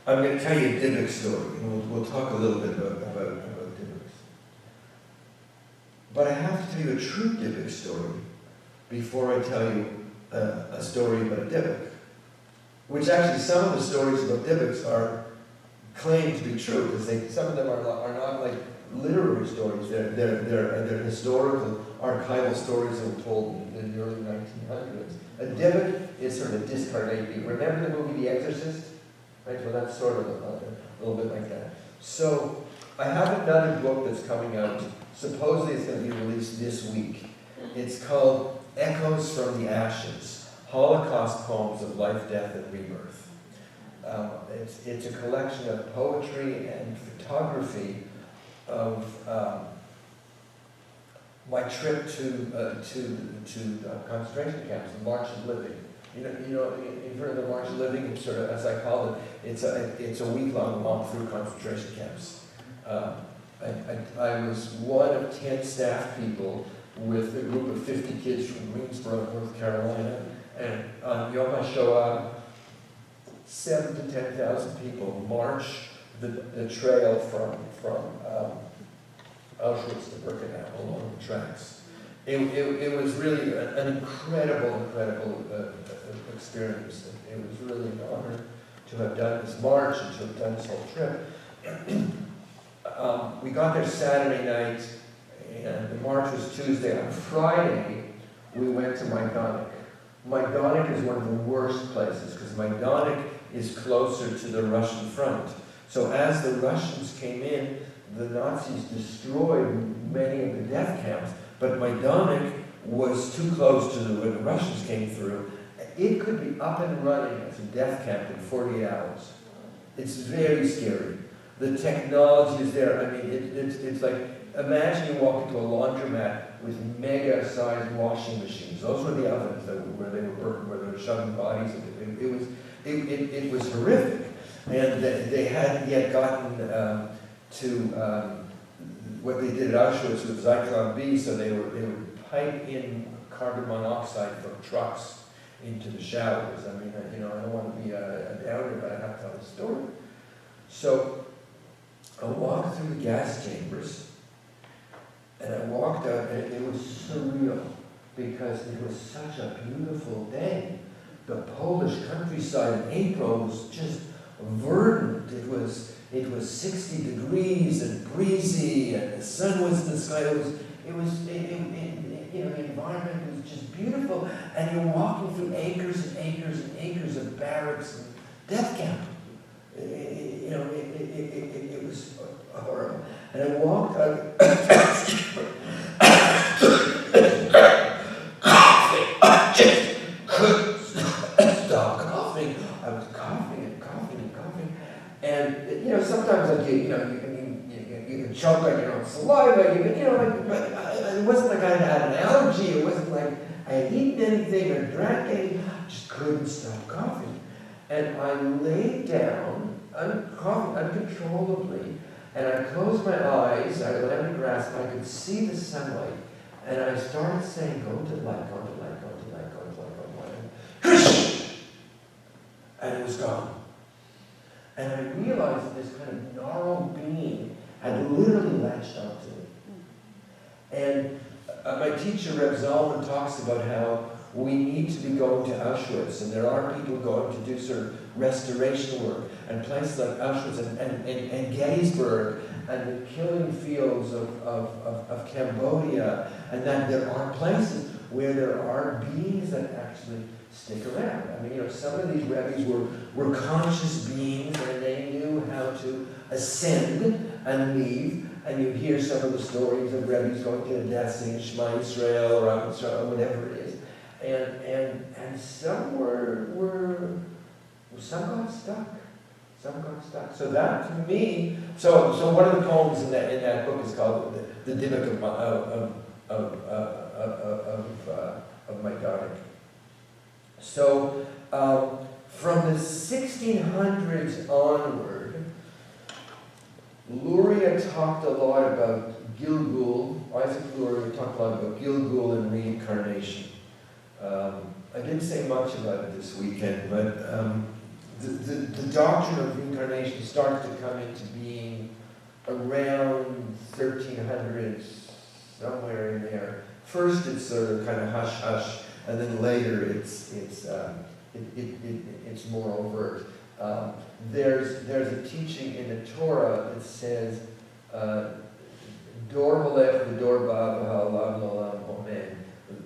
I'm going to tell you a dybbuk story, and we'll talk a little bit about dybbuks. But I have to tell you a true dybbuk story before I tell you a story about a dybbuk. Which actually, some of the stories about dybbuks are claimed to be true, because some of them are not like literary stories. They're historical, archival stories that were told in the early 1900s. A dybbuk is sort of a discarnate being. Remember the movie The Exorcist? Right? Well, that's sort of a little bit like that. So I have another book that's coming out. Supposedly it's going to be released this week. It's called Echoes from the Ashes: Holocaust Poems of Life, Death, and Rebirth. It's a collection of poetry and photography of my trip to concentration camps, the March of Living. You know, you've heard of the March of Living. It's sort of, as I call it, it's a week-long walk through concentration camps. I was one of 10 staff people with a group of 50 kids from Greensboro, North Carolina, and on Yom HaShoah, 7,000 to 10,000 people march the trail from Auschwitz to Birkenau along the tracks. It was really an incredible experience. It was really an honor to have done this march and to have done this whole trip. We got there Saturday night, and the march was Tuesday. On Friday, we went to Majdanek. Majdanek is one of the worst places, because Majdanek is closer to the Russian front. So as the Russians came in, the Nazis destroyed many of the death camps, but Majdanek was too close to when the Russians came through. It could be up and running as a death camp in 48 hours. It's very scary. The technology is there. I mean, it's like, imagine you walk into a laundromat with mega-sized washing machines. Those were the ovens where they were shoving bodies. It was horrific. And they hadn't yet gotten to what they did at Auschwitz with Zyklon B, so they would pipe in carbon monoxide from trucks into the showers. I mean, I don't want to be a downer, but I have to tell the story. So I walked through the gas chambers, and I walked out, and it was surreal, because it was such a beautiful day. The Polish countryside in April was just verdant. It was 60 degrees and breezy, and the sun was in the sky. The environment was just beautiful, and you're walking through acres and acres and acres of barracks and death camp. It was horrible. And I walked out. I just couldn't stop coughing. I was coughing and coughing and coughing. And sometimes like you can choke on your own saliva. But it wasn't like I had an allergy. It wasn't like I had eaten anything or drank anything. I just couldn't stop coughing. And I laid down, coughing uncontrollably, and I closed my eyes. I lay on the grass, and I could see the sunlight. And I started saying, go to light, go to light, go to light, go to light, go to light. Whoosh! And it was gone. And I realized that this kind of gnarled being had literally latched onto me. And my teacher, Reb Zalman, talks about how we need to be going to Auschwitz, and there are people going to do sort of restoration work, and places like Auschwitz and Gettysburg, and the killing fields of Cambodia, and that there are places where there are beings that actually stick around. I mean, some of these Rebbe's were conscious beings, and they knew how to ascend and leave. And you hear some of the stories of Rebbe's going to the death, singing Shema Yisrael or Am Yisrael, whatever it is. And some some got stuck. Some got stuck. So that, to me, so one of the poems in that book is called the dybbukim of Maidanek. So from the 1600s onward, Luria talked a lot about Gilgul. Isaac Luria talked a lot about Gilgul and reincarnation. I didn't say much about it this weekend, but the doctrine of reincarnation starts to come into being around 1300s, somewhere in there. First, it's sort of kind of hush hush, and then later it's more overt. There's a teaching in the Torah that says, Dor halech v'dor ba v'ha'olam l'olam omen.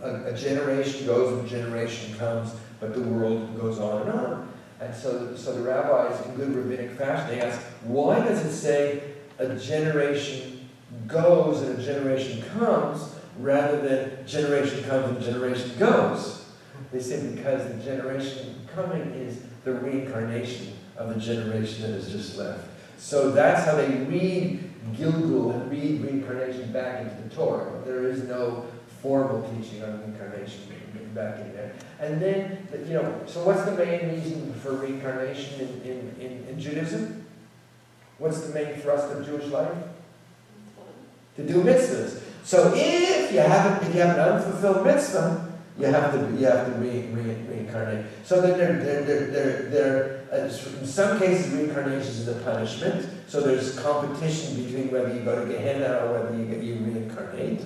A generation goes and a generation comes, but the world goes on and on. And so the rabbis, in good rabbinic fashion, they ask, why does it say a generation goes and a generation comes, rather than generation comes and generation goes? They say because the generation coming is the reincarnation of the generation that has just left. So that's how they read Gilgul and read reincarnation back into the Torah. There is no formal teaching on reincarnation back in there. And then, so what's the main reason for reincarnation in Judaism? What's the main thrust of Jewish life? To do mitzvahs. So if you have an unfulfilled mitzvah, you have to reincarnate. So then in some cases reincarnation is a punishment. So there's competition between whether you go to Gehenna or whether you reincarnate.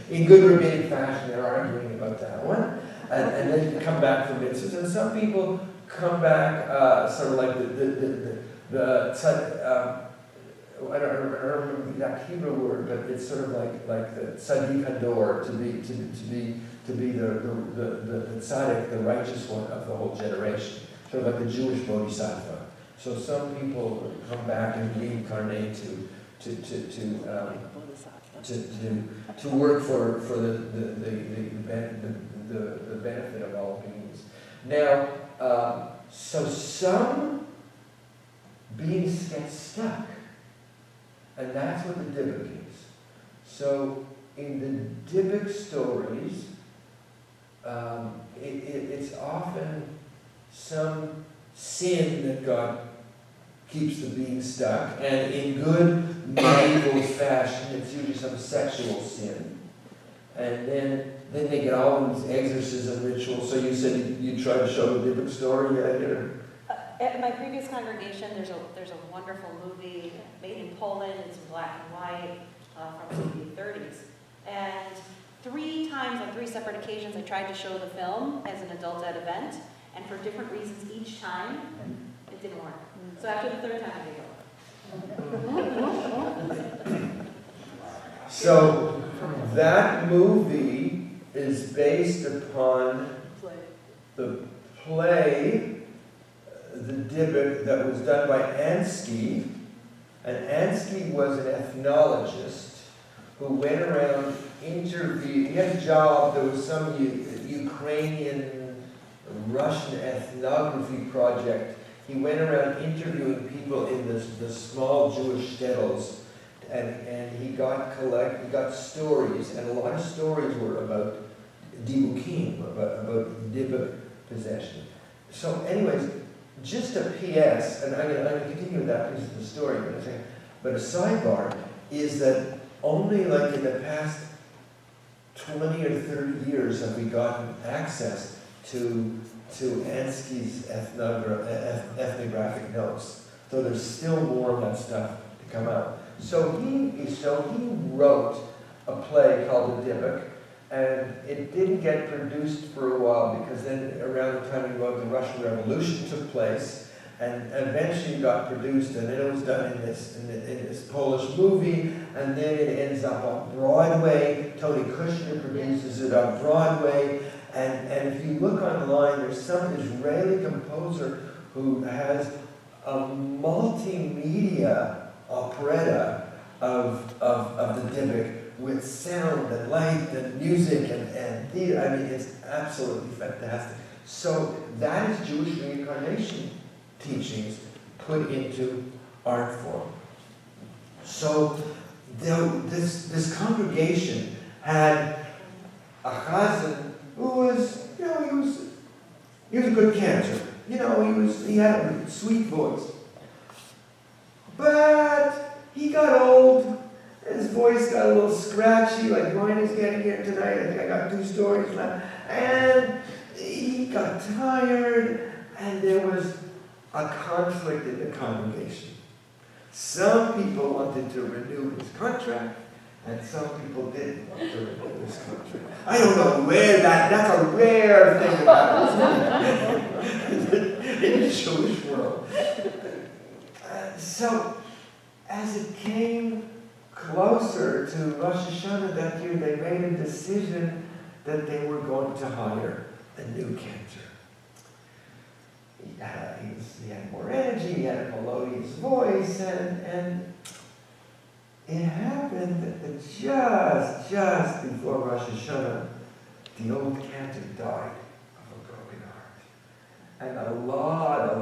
In good rabbinic fashion, they're arguing about that one. And then you come back for mitzvahs. And some people come back sort of like I don't remember the exact Hebrew word, but it's sort of like the tzaddik hador, to be the tzaddik, the righteous one of the whole generation, sort of like the Jewish bodhisattva. So some people come back and reincarnate to work for the benefit of all beings. Now, so some beings get stuck. And that's what the dybbuk is. So in the dybbuk stories, it's often some sin that God keeps the being stuck, and in good medieval fashion, it's usually some sexual sin. And then they get all these exorcism rituals. So you said you tried to show the dybbuk story, yeah? At my previous congregation, there's a wonderful movie made in Poland. It's in black and white from the 30s. And 3 times on 3 separate occasions, I tried to show the film as an adult ed event, and for different reasons each time, it didn't work. So after the 3rd time, I gave up. So that movie is based upon the play, the dybbuk, that was done by Ansky. And Ansky was an ethnologist who went around interviewing. He had a job. There was some Ukrainian, Russian ethnography project. He went around interviewing people in the small Jewish shtetls and he got stories, and a lot of stories were about dybbukim, about dybbuk possession. So anyways, just a PS, and I'm going to continue with that piece of the story, but a sidebar is that only like in the past 20 or 30 years have we gotten access to Ansky's ethnographic notes. So there's still more of that stuff to come out. So he wrote a play called The Dybbuk, and it didn't get produced for a while because then around the time he wrote, the Russian Revolution took place, and eventually got produced, and then it was done in this Polish movie, and then it ends up on Broadway. Tony Kushner produces it on Broadway, and if you look online, there's some Israeli composer who has a multimedia operetta of the Dybbuk with sound and light and music and theater. I mean, it's absolutely fantastic. So that is Jewish reincarnation teachings put into art form. So this congregation had a chazan who was, he was a good cantor. He had a sweet voice. But he got old. His voice got a little scratchy, like mine is getting here tonight. I think I got 2 stories left. And he got tired, and there was a conflict in the congregation. Some people wanted to renew his contract, and some people didn't want to renew his contract. I don't know where that's a rare thing about in the Jewish world. So, as it came closer to Rosh Hashanah that year, they made a decision that they were going to hire a new cantor. He had more energy, he had a melodious voice, and it happened that just before Rosh Hashanah, the old cantor died of a broken heart. And a lot of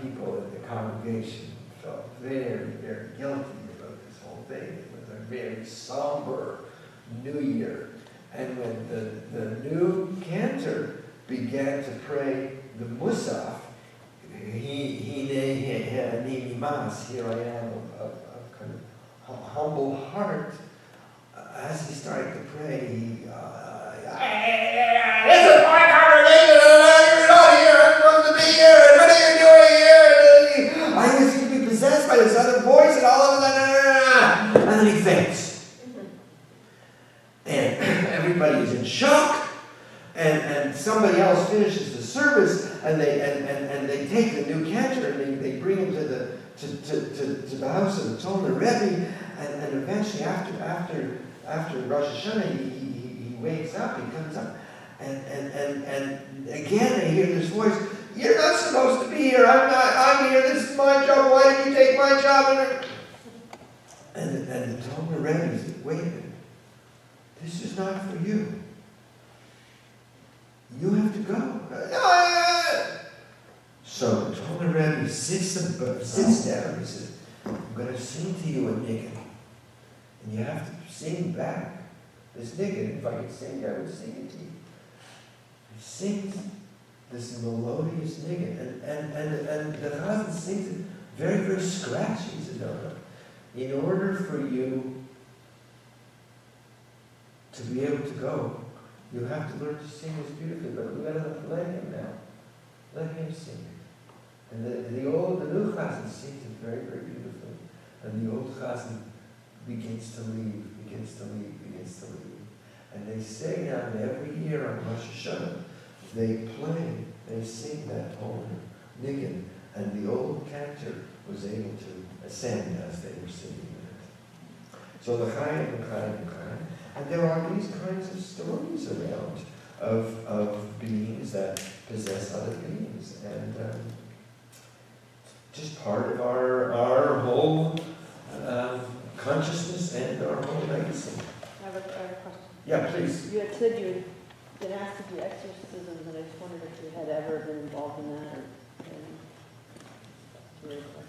people in the congregation felt very, very guilty about this whole thing. It was a very somber New Year. And when the new cantor began to pray the Musaf, here I am, of kind of humble heart. As he started to pray, this is my congregation, and you're not here, I'm supposed to be here, and what are you doing here? I seem to be possessed by this other voice, and all of that, and then he faints. And everybody is in shock, and somebody else finishes the service, and they take the new cantor and they bring him to the house of the Tomer Rebbe, and eventually after Rosh Hashanah he wakes up, he comes up, and again they hear this voice, you're not supposed to be here, I'm here, this is my job, why did you take my job? And the Tomer Rebbe said, wait a minute, this is not for you. You have to go. So the Tomer Rebbe sits down and he says, I'm going to sing to you a niggin. And you have to sing back this niggin. If I could sing, I would sing it to you. He sings this melodious niggin. And the Chazan sings it very, very scratchy. He said, no. In order for you to be able to go, you have to learn to sing this beautifully, but we gotta let him now. Let him sing it. And the new Chazan sings it very, very beautifully. And the old Chazan begins to leave. And they say now that every year on Rosh Hashanah, they sing that whole niggin, and the old cantor was able to ascend as they were singing it. So the Chaim. And there are these kinds of stories around of beings that possess other beings, and just part of our whole consciousness and our whole legacy. I have a question. Yeah, please. You had said you had been asked to do exorcisms, and I just wondered if you had ever been involved in that or anything like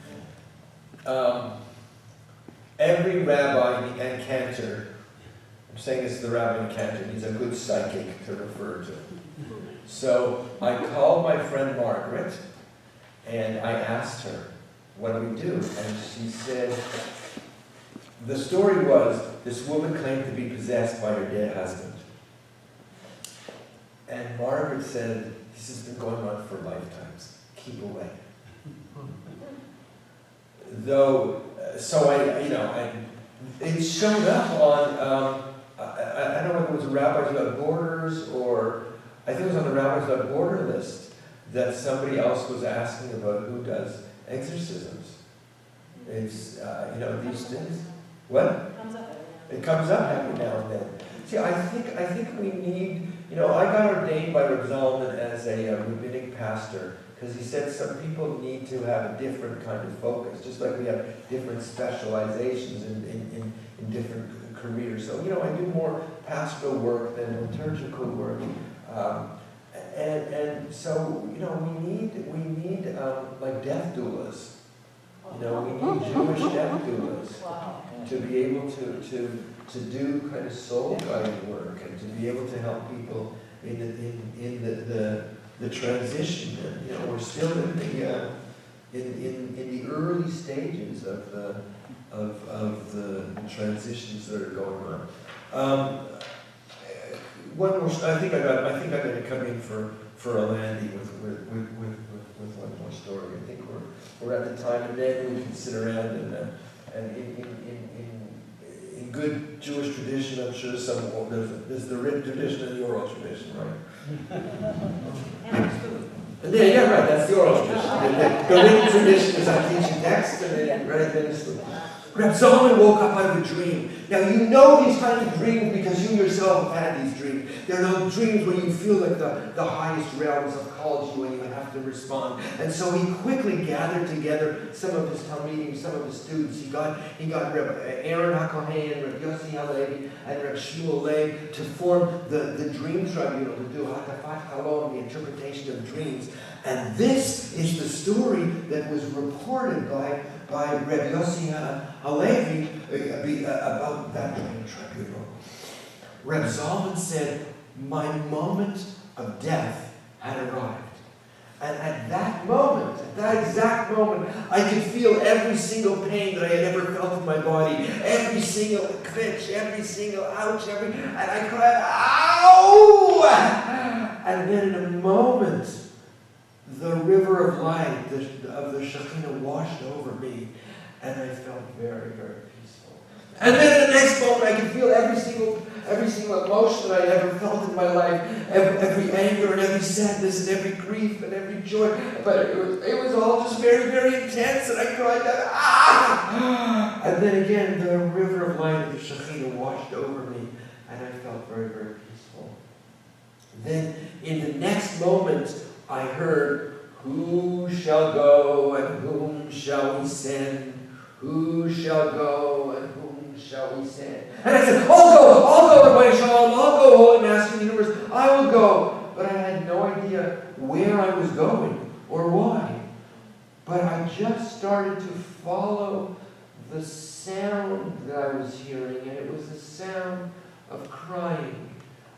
that. every rabbi and cantor, I'm saying this to the rabbi and cantor, needs a good psychic to refer to. So I called my friend Margaret, and I asked her, what do we do? And she said, the story was, this woman claimed to be possessed by her dead husband. And Margaret said, this has been going on for lifetimes. Keep away. Though, so it showed up on, I don't know if it was a Rabbis Without Borders, or I think it was on the Rabbis Without Border list that somebody else was asking about who does exorcisms. It's, these things. What? It comes up every now and then. See, I think we need, I got ordained by Reb Zalman as a rabbinic pastor because he said some people need to have a different kind of focus, just like we have different specializations in different careers. So, I do more pastoral work than liturgical work. And so, we need like death doulas. We need Jewish death doulas to be able to do kind of soul guiding work and to be able to help people in the transition. And, we're still in the early stages of the transitions that are going on. One more. I think I'm going to come in for a landing with one more story. I think we're at the time, and then we can sit around and in good Jewish tradition, I'm sure there's the written tradition and the oral tradition, right? Yeah, right. That's the oral tradition. The written tradition is I'm teaching text, and then then it's the. Reb Zalman woke up out of a dream. Now you know these kinds of dreams because you yourself have had these dreams. They're those dreams when you feel like the highest realms have called you and you have to respond. And so he quickly gathered together some of his Talmidim, some of his students. He got Reb Aaron HaKohen, Reb Yossi HaLevi, and Reb Shmuel Leib to form the dream tribunal, to do Hatafat Halom, the interpretation of dreams. And this is the story that was reported by Reb Yossi HaLevi about that dream tribunal. Reb Zalman said, my moment of death had arrived. And at that moment, at that exact moment, I could feel every single pain that I had ever felt in my body, every single twitch, every single ouch, and I cried, ow! And then in a moment, the river of light of the Shekhinah washed over me, and I felt very, very peaceful. And then in the next moment, I could feel every single emotion that I ever felt in my life, every anger and every sadness and every grief and every joy. But it was all just very, very intense, and I cried out, ah! And then again, the river of light of the Shekhinah washed over me, and I felt very, very peaceful. Then in the next moment, I heard, who shall go and whom shall we send? Who shall go and whom shall we send? And I said, I'll go, Rabbi Shalom, I'll go, Holy Master of the Universe, I will go. But I had no idea where I was going or why. But I just started to follow the sound that I was hearing, and it was the sound of crying.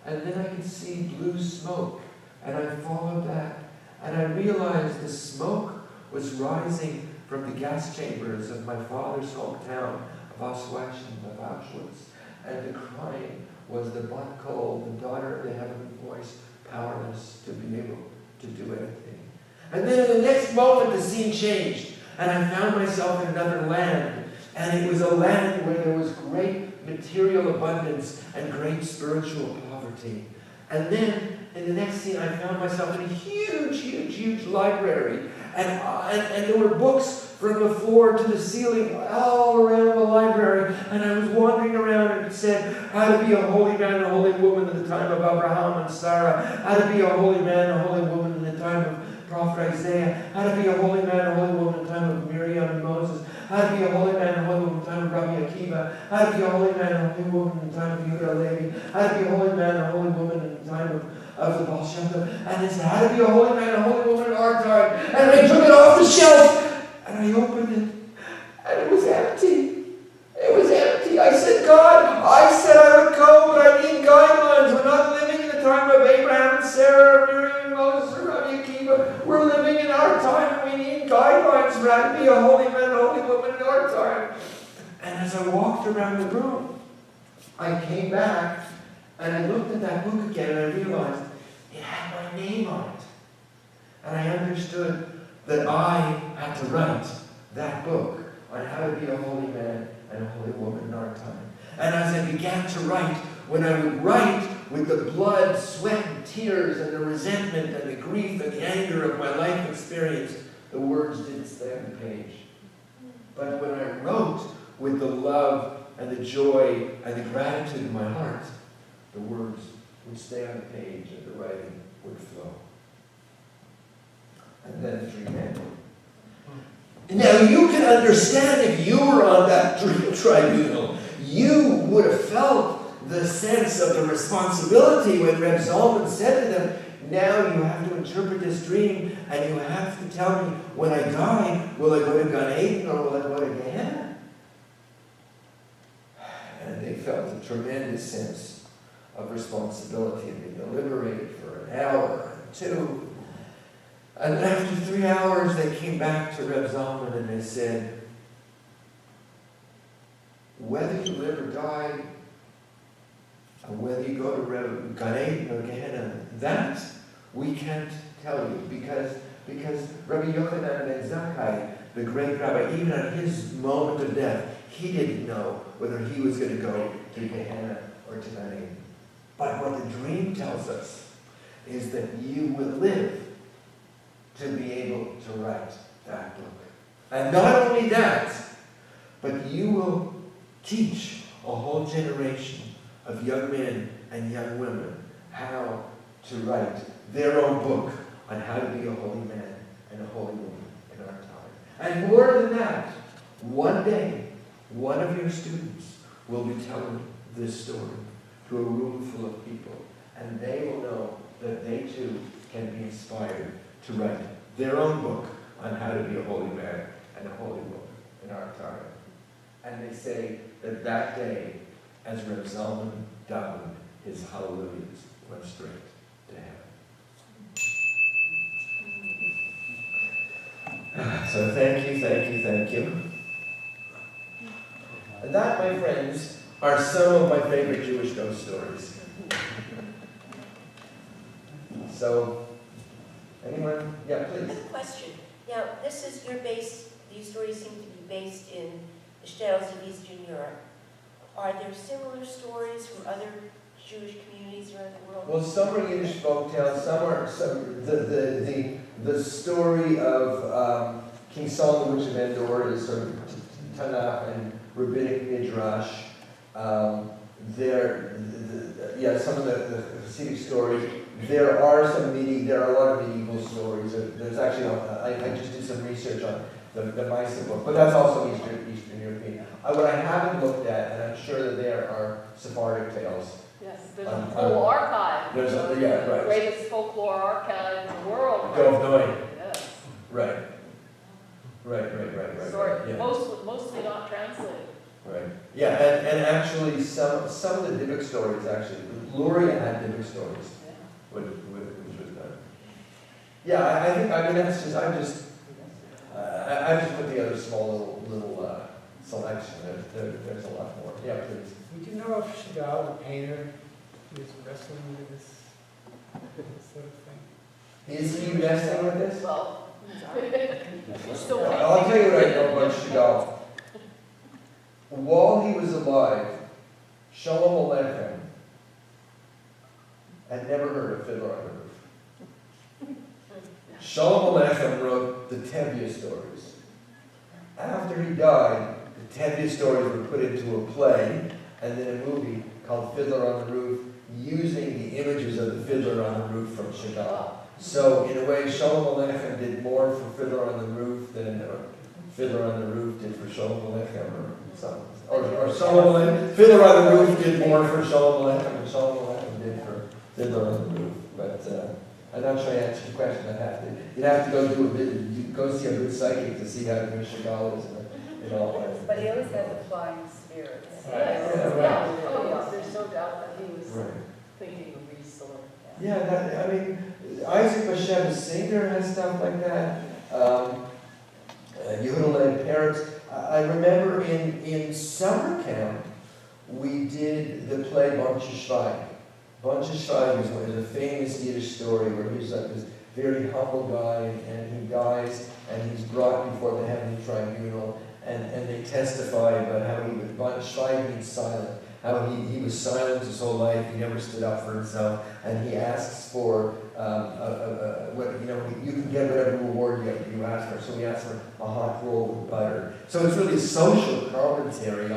And then I could see blue smoke, and I followed that. And I realized the smoke was rising from the gas chambers of my father's hometown of Auschwitz. And the crying was the Bat Kol, the daughter of the heavenly voice, powerless to be able to do anything. And then in the next moment, the scene changed, and I found myself in another land. And it was a land where there was great material abundance and great spiritual poverty. And then in the next scene, I found myself in a huge library. And there were books from the floor to the ceiling all around the library. And I was wandering around, and it said how to be a holy man and a holy woman in the time of Abraham and Sarah, how to be a holy man and a holy woman in the time of Prophet Isaiah, how to be a holy man and a holy woman in the time of Miriam and Moses, how to be a holy man and a holy woman in the time of Rabbi Akiva, how to be a holy man and a holy woman in the time of Yehuda Levi, how to be a holy man and a holy woman in the time of the Baal Shem Tov, and it said how to be a holy man and a holy woman in our time. And I took it off the shelf, and I opened it, and it was empty. It was holy man and holy woman in our time. And as I walked around the room, I came back and I looked at that book again and I realized it had my name on it. And I understood that I had to write that book on how to be a holy man and a holy woman in our time. And as I began to write, when I would write with the blood, sweat, and tears, and the resentment, and the grief, and the anger of my life experience, the words didn't stay on the page. But when I wrote with the love, and the joy, and the gratitude in my heart, the words would stay on the page, and the writing would flow. And then the dream ended. Now you can understand if you were on that dream tribunal, you would have felt the sense of the responsibility when Reb Zalman said to them, now you have to interpret this dream and you have to tell me, when I die, will I go to Gan Eden or will I go to Gehenna? And they felt a tremendous sense of responsibility and they deliberated for an hour or two. And after 3 hours, they came back to Reb Zalman and they said, whether you live or die, and whether you go to Gan Eden or Gehenna, that we can't tell you because Rabbi Yochanan ben Zakkai, the great rabbi, even at his moment of death, he didn't know whether he was going to go to Gehenna or to Gan Eden. But what the dream tells us is that you will live to be able to write that book. And not only that, but you will teach a whole generation of young men and young women how to write their own book on how to be a holy man and a holy woman in our time. And more than that, one day, one of your students will be telling this story to a room full of people, and they will know that they too can be inspired to write their own book on how to be a holy man and a holy woman in our time. And they say that that day, as Reb Zalman died, his hallelujahs went straight to heaven. So thank you. And that, my friends, are some of my favorite Jewish ghost stories. So, anyone? Yeah, please. I have a question. Now, these stories seem to be based in the shtetls of Eastern Europe. Are there similar stories from other Jewish communities around the world? Well, some are Yiddish folktales, the story of King Saul and the Witch of Endor is sort of Tanakh and rabbinic midrash. Some of the Hasidic stories. There are a lot of medieval stories. There's actually, I just did some research on the Maisa book, but that's also Eastern European. What I haven't looked at, and I'm sure that there are Sephardic tales. Yes, there's a whole archive. There's the greatest folklore archive in the world. Dov Noy. Yes. Right. Sorry, Yeah. mostly not translated. Right. Yeah, and actually some of the Dybbuk stories actually, Luria had Dybbuk stories, which was done. Yeah, I've just put together a small little selection. There's a lot more. Yeah, please. Would you know if Chagall, the painter, is wrestling with this sort of thing? Is he wrestling with this? Well, still I'll tell you what I know about Chagall. While he was alive, Shalom Aleichem had never heard of Fiddler on the Roof. Shalom Aleichem wrote the Tevye stories. After he died, the Tevye stories were put into a play and then a movie called Fiddler on the Roof, using the images of the Fiddler on the Roof from Chagall. So, in a way, Shalom Aleichem did more for Fiddler on the Roof than Fiddler on the Roof did for Shalom Aleichem or Shalom Aleichem. Fiddler on the Roof did more for Shalom Aleichem than Shalom Aleichem did for Fiddler on the Roof. But I'm not sure I answered your question. You'd have to go see a good psychic to see how good Chagall is in all ways. But he always had the flying spirits. Yes. Oh, yeah, there's no doubt that he was Right. thinking of Riesler. Yeah, Isaac Bashevis Singer has stuff like that. Yehuda Leib I remember in summer camp, we did the play Bunch of Schweig. Bunch of Schweig is a famous Yiddish story where he's like this very humble guy, and he dies, and he's brought before the heavenly tribunal, and they testify about how he was, Schweig means silent, how he was silent his whole life, he never stood up for himself, and he asks for, you can get whatever reward you ask for, so he asks for a hot roll with butter. So it's really a social commentary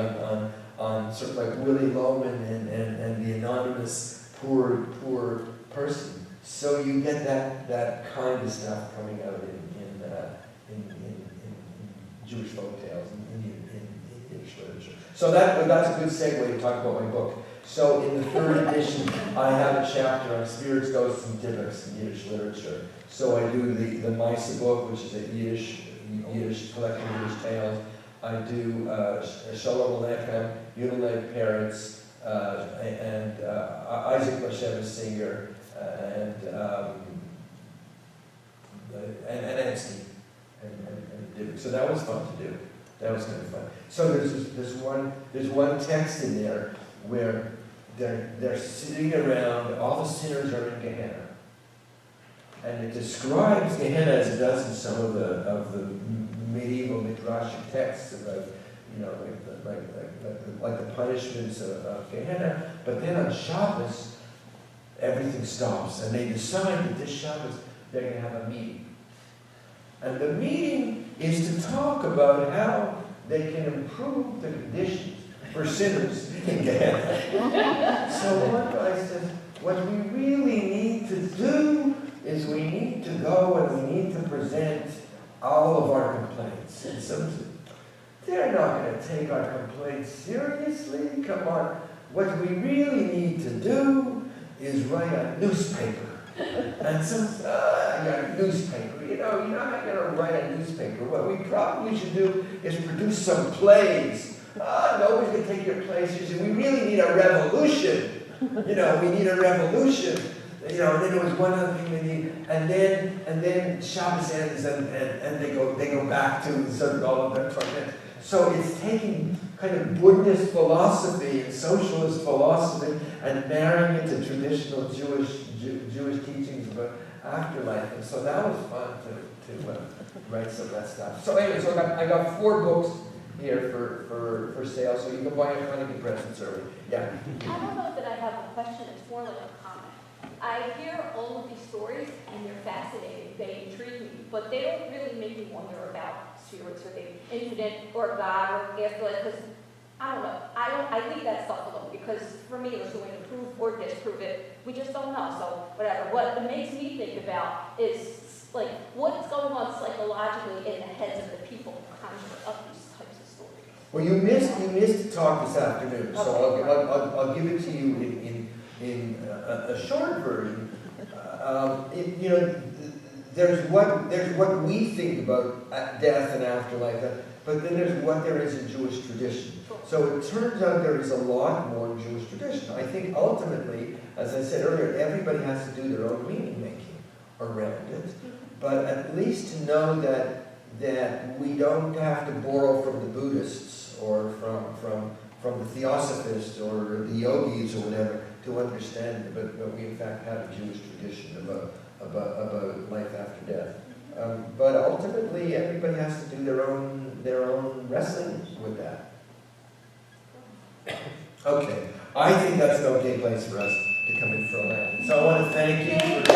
on sort of like Willie Loman and the anonymous poor person. So you get that kind of stuff coming out in Jewish folktales in Yiddish literature. So that's a good segue to talk about my book. So in the third edition, I have a chapter on spirits, ghosts, and dybbuks in Yiddish literature. So I do the Maisa book, which is a Yiddish collection of Yiddish tales. I do Shalom Aleichem, Yudaleg Parrots, and Isaac Bashevis Singer, and Epstein, and so that was fun to do. That was kind of fun. So there's one text in there where they're sitting around. All the sinners are in Gehenna, and it describes Gehenna as it does in some of the medieval midrashic texts about, like the punishments of Gehenna. But then on Shabbos, everything stops, and they decide that this Shabbos they're going to have a meeting. And the meeting is to talk about how they can improve the conditions for sinners in Gehenna. So one guy says, what we really need to do is we need to go and we need to present all of our complaints. And some say, they're not going to take our complaints seriously. Come on. What we really need to do is write a newspaper. And some a newspaper. You're not going to write a newspaper. What we probably should do is produce some plays. Nobody's going to take your plays seriously. We really need a revolution. We need a revolution. And then there was one other thing they need, and then Shabbos ends, and they go back to sort of all of their torment. So it's taking kind of Buddhist philosophy and socialist philosophy and marrying it to traditional Jewish teachings about afterlife. And so that was fun to write some of that stuff. So anyway, so I got 4 books here for sale, so you can buy your Hanukkah presents early. Yeah. I don't know that I have a question, it's more like a comment. I hear all of these stories and they're fascinating, they intrigue me, but they don't really make me wonder about spirits or the infinite or God or afterlife, because I don't know. I leave that stuff alone, because for me there's no way to prove or disprove it. We just don't know, so whatever. What it makes me think about is like what's going on psychologically in the heads of the people who conjure up these types of stories. Well, you missed the talk this afternoon, so I'll give it to you in a short version. There's what we think about death and afterlife, but then there's what there is in Jewish tradition. So it turns out there is a lot more in Jewish tradition. I think ultimately, as I said earlier, everybody has to do their own meaning making around it, but at least to know that we don't have to borrow from the Buddhists or from the Theosophists or the yogis or whatever to understand it, but we in fact have a Jewish tradition about life after death. But ultimately, everybody has to do their own wrestling with that. Okay, I think that's an okay place for us to come in for a land. So I want to thank you for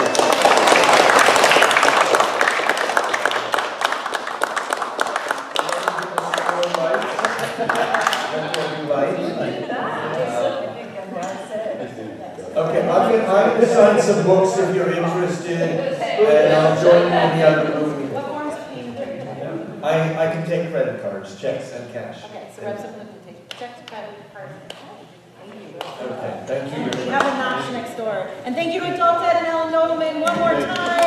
Okay, I'm going to sign some books if you're interested, and I'll join you in the other room. What forms of payment? I can take credit cards, checks, and cash. Okay, so Reb Simcha can take checks, credit cards. Thank you. Okay, thank you. We have a notch next door. And thank you to Adult Ed and Ellen Nodelman one more time.